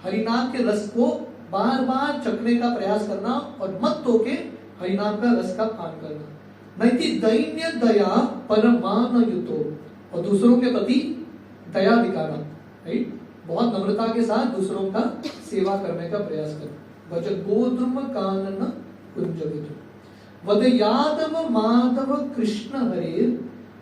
हरि नाम के रस को बार बार चखने का प्रयास करना और मत होके हरि नाम का रस का पान करना। नैति दैन्य दया परमान युतो, और दूसरों के प्रति दया दिखाना, राइट, बहुत नम्रता के साथ दूसरों का सेवा करने का प्रयास करो। भज गोद्रुम कानन कुंज विदुम, वद यादव माधव कृष्ण हरे,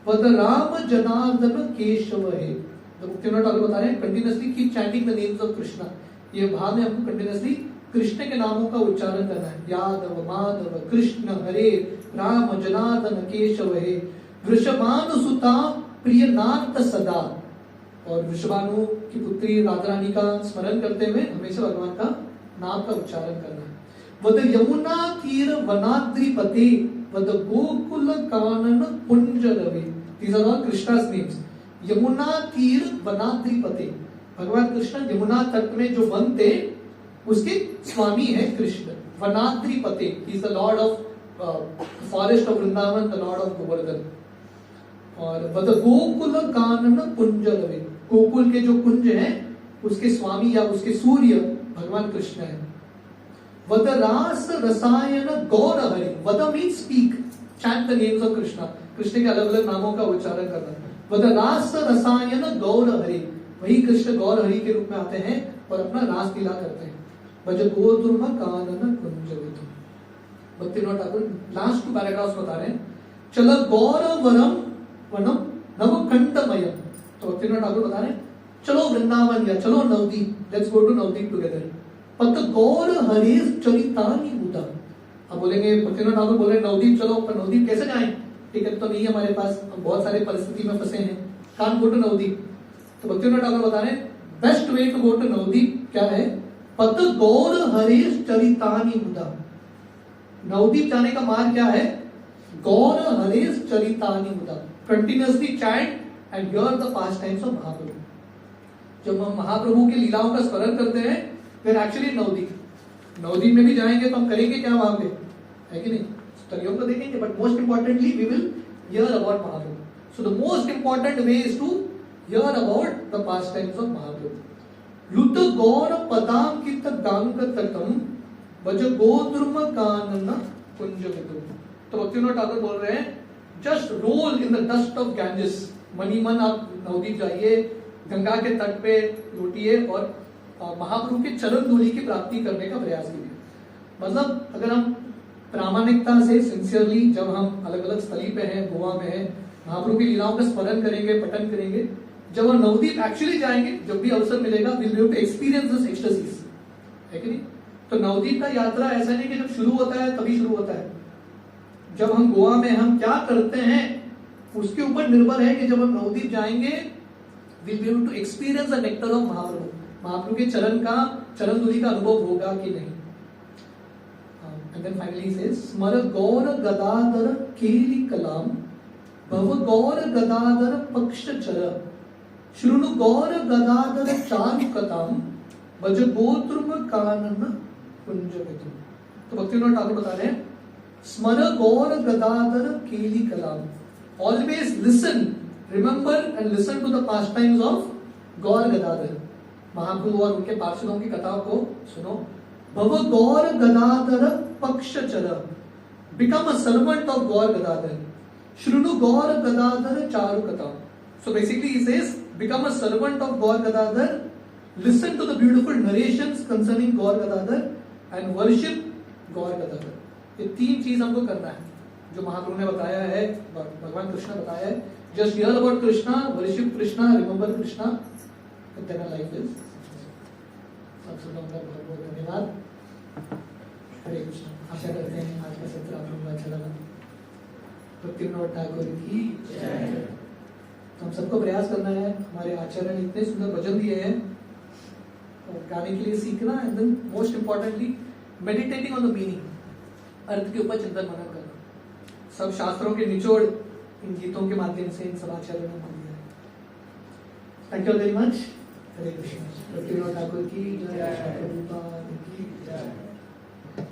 वद राम जनार्दन केशव हे। तो भक्तिविनोद ठाकुर बता रहे हैं continuously keep chanting the names of Krishna. ये भाव में हमको कंटिन्यूअसली कृष्ण के नामों का उच्चारण करना है। यादव माधव कृष्ण हरे, राम जनार्दन केशव हे, वृषभानुसुता प्रिय नाथ सदा, और वृषभानु की पुत्री राधा रानी का स्मरण करते हुए हमेशा भगवान का नाम का उच्चारण करना है। वद यमुना तीर वनाद्रिपते, वद गोकुल कानन कुंज रवि, these are all Krishna's names. Yamuna तीर वनाद्रिपते, भगवान कृष्ण यमुना तट में जो वन थे उसके स्वामी है कृष्ण। वनाद्रिपते, he is the lord of forest of Vrindavan, the lord of Govardhan. और वद गोकुल कानन कुंज रवि, गोकुल के जो कुंज हैं उसके स्वामी या उसके सूर्य भगवान कृष्ण है। वद रास रसायन गौर हरि, वद means speak, chant the names of Krishna, Krishna के अलग अलग नामों का उच्चारण करना। वद रास रसायन गौर हरि, वही कृष्ण गौर हरि के रूप में आते हैं और अपना रास लीला करते हैं। भज गोद्रुम कानन कुंज विदुम। Bhaktivinoda Thakur last two paragraphs बता रहे हैं। चल गौर वरम वनम नवखंडमयम, तो भक्तिविनोद ठाकुर बता रहे हैं चलो वृंदावन या चलो Navadvip, let's go to Navadvip together. पत गौर हरेश चरितानि मुदा, अब बोलेंगे भक्तिविनोद ठाकुर बोल रहे नवदीप चलो, पर नवदीप कैसे जाएं, टिकट तो नहीं है हमारे पास, हम बहुत सारे परिस्थिति में फंसे हैं, कांट गो टू नवदीप। तो भक्तिविनोद ठाकुर बता रहे best way to go to Navadvip क्या है। पत गौर हरेश चरितानि मुदा, नवदीप जाने का मार्ग क्या है। गौर हरेश चरितानि मुदा, continuously chant and hear the pastimes of Mahaprabhu. जब हम महाप्रभु की लीलाओं का स्मरण करते हैं फिर एक्चुअली नवदीप, नवदीप में भी जाएंगे तो हम करेंगे क्या वहां पे, है कि नहीं? स्थलियों को देखेंगे, but most importantly we will hear about Mahaprabhu. So the most important way is to hear about the pastimes of Mahaprabhu. लुत गौर पदाम की गांग तटम भज गोद्रुम कानन कुंज विदुम. तो भक्तिविनोद ठाकुर बोल रहे हैं, just roll in the dust of Ganges. मनी मन आप नवदीप जाइए, गंगा के तट पे लौटिए और महाप्रभु के चरण धूलि की प्राप्ति करने का प्रयास कीजिए. मतलब अगर हम प्रामाणिकता से सिंसियरली जब हम अलग अलग स्थली पे हैं, गोवा में हैं, महाप्रभु की लीलाओं का स्मरण करेंगे, पठन करेंगे, जब हम नवदीप एक्चुअली जाएंगे, जब भी अवसर मिलेगा, will be able to experience this ecstasies, है कि नहीं? तो नवदीप का यात्रा ऐसा नहीं कि जब शुरू होता है तभी शुरू होता है. जब हम गोवा में हम क्या करते हैं उसके ऊपर निर्भर है कि जब हम नवदीप जाएंगे, will be able to experience the nectar of Mahaprabhu. Mahaprabhu के चरण धूलि का अनुभव होगा कि नहीं. And then finally he says, स्मर गौर गदाधर केली कलाम भव गौर गदाधर पक्ष चर श्रुणु गौर गदाधर चारु कथाम भज गोत्रुम कानन कुंज विदुम. तो भक्तिविनोद ठाकुर बता रहे हैं, स्मर गौर गदाधर केली कलाम. Always listen, remember and listen to the pastimes of Gaura Gadadhar. Mahaprabhu और उनके पार्षदों की कथा को सुनो. भव गौर गदाधर पक्ष चर, become a servant of Gaura Gadadhar. श्रुणु गौर गदाधर चारु कथा. So basically he says, become a servant of Gaur Gadadhar, listen to the beautiful narrations concerning Gaur Gadadhar and worship Gaur Gadadhar. ये तीन चीज हमको करना है जो महाप्रभु ने बताया है, भगवान कृष्ण बताया है. Just hear about Krishna, worship Krishna, remember Krishna, and then our life is. सब सुनने का बहुत बहुत धन्यवाद. हरे कृष्ण. आशा करते हैं आज का सत्र आप लोगों को अच्छा लगा. भक्तिविनोद ठाकुर की जय. तो हम सबको प्रयास करना है. हमारे आचार्य ने इतने सुंदर भजन दिए हैं और गाने के लिए सीखना, and then most importantly meditating on the meaning, अर्थ के ऊपर चिंतन मनन करना. सब शास्त्रों के निचोड़ इन गीतों के माध्यम से इन सब आचार्यों ने हमको दिया है. Thank you very much. हरे कृष्ण. भक्तिविनोद ठाकुर की जय.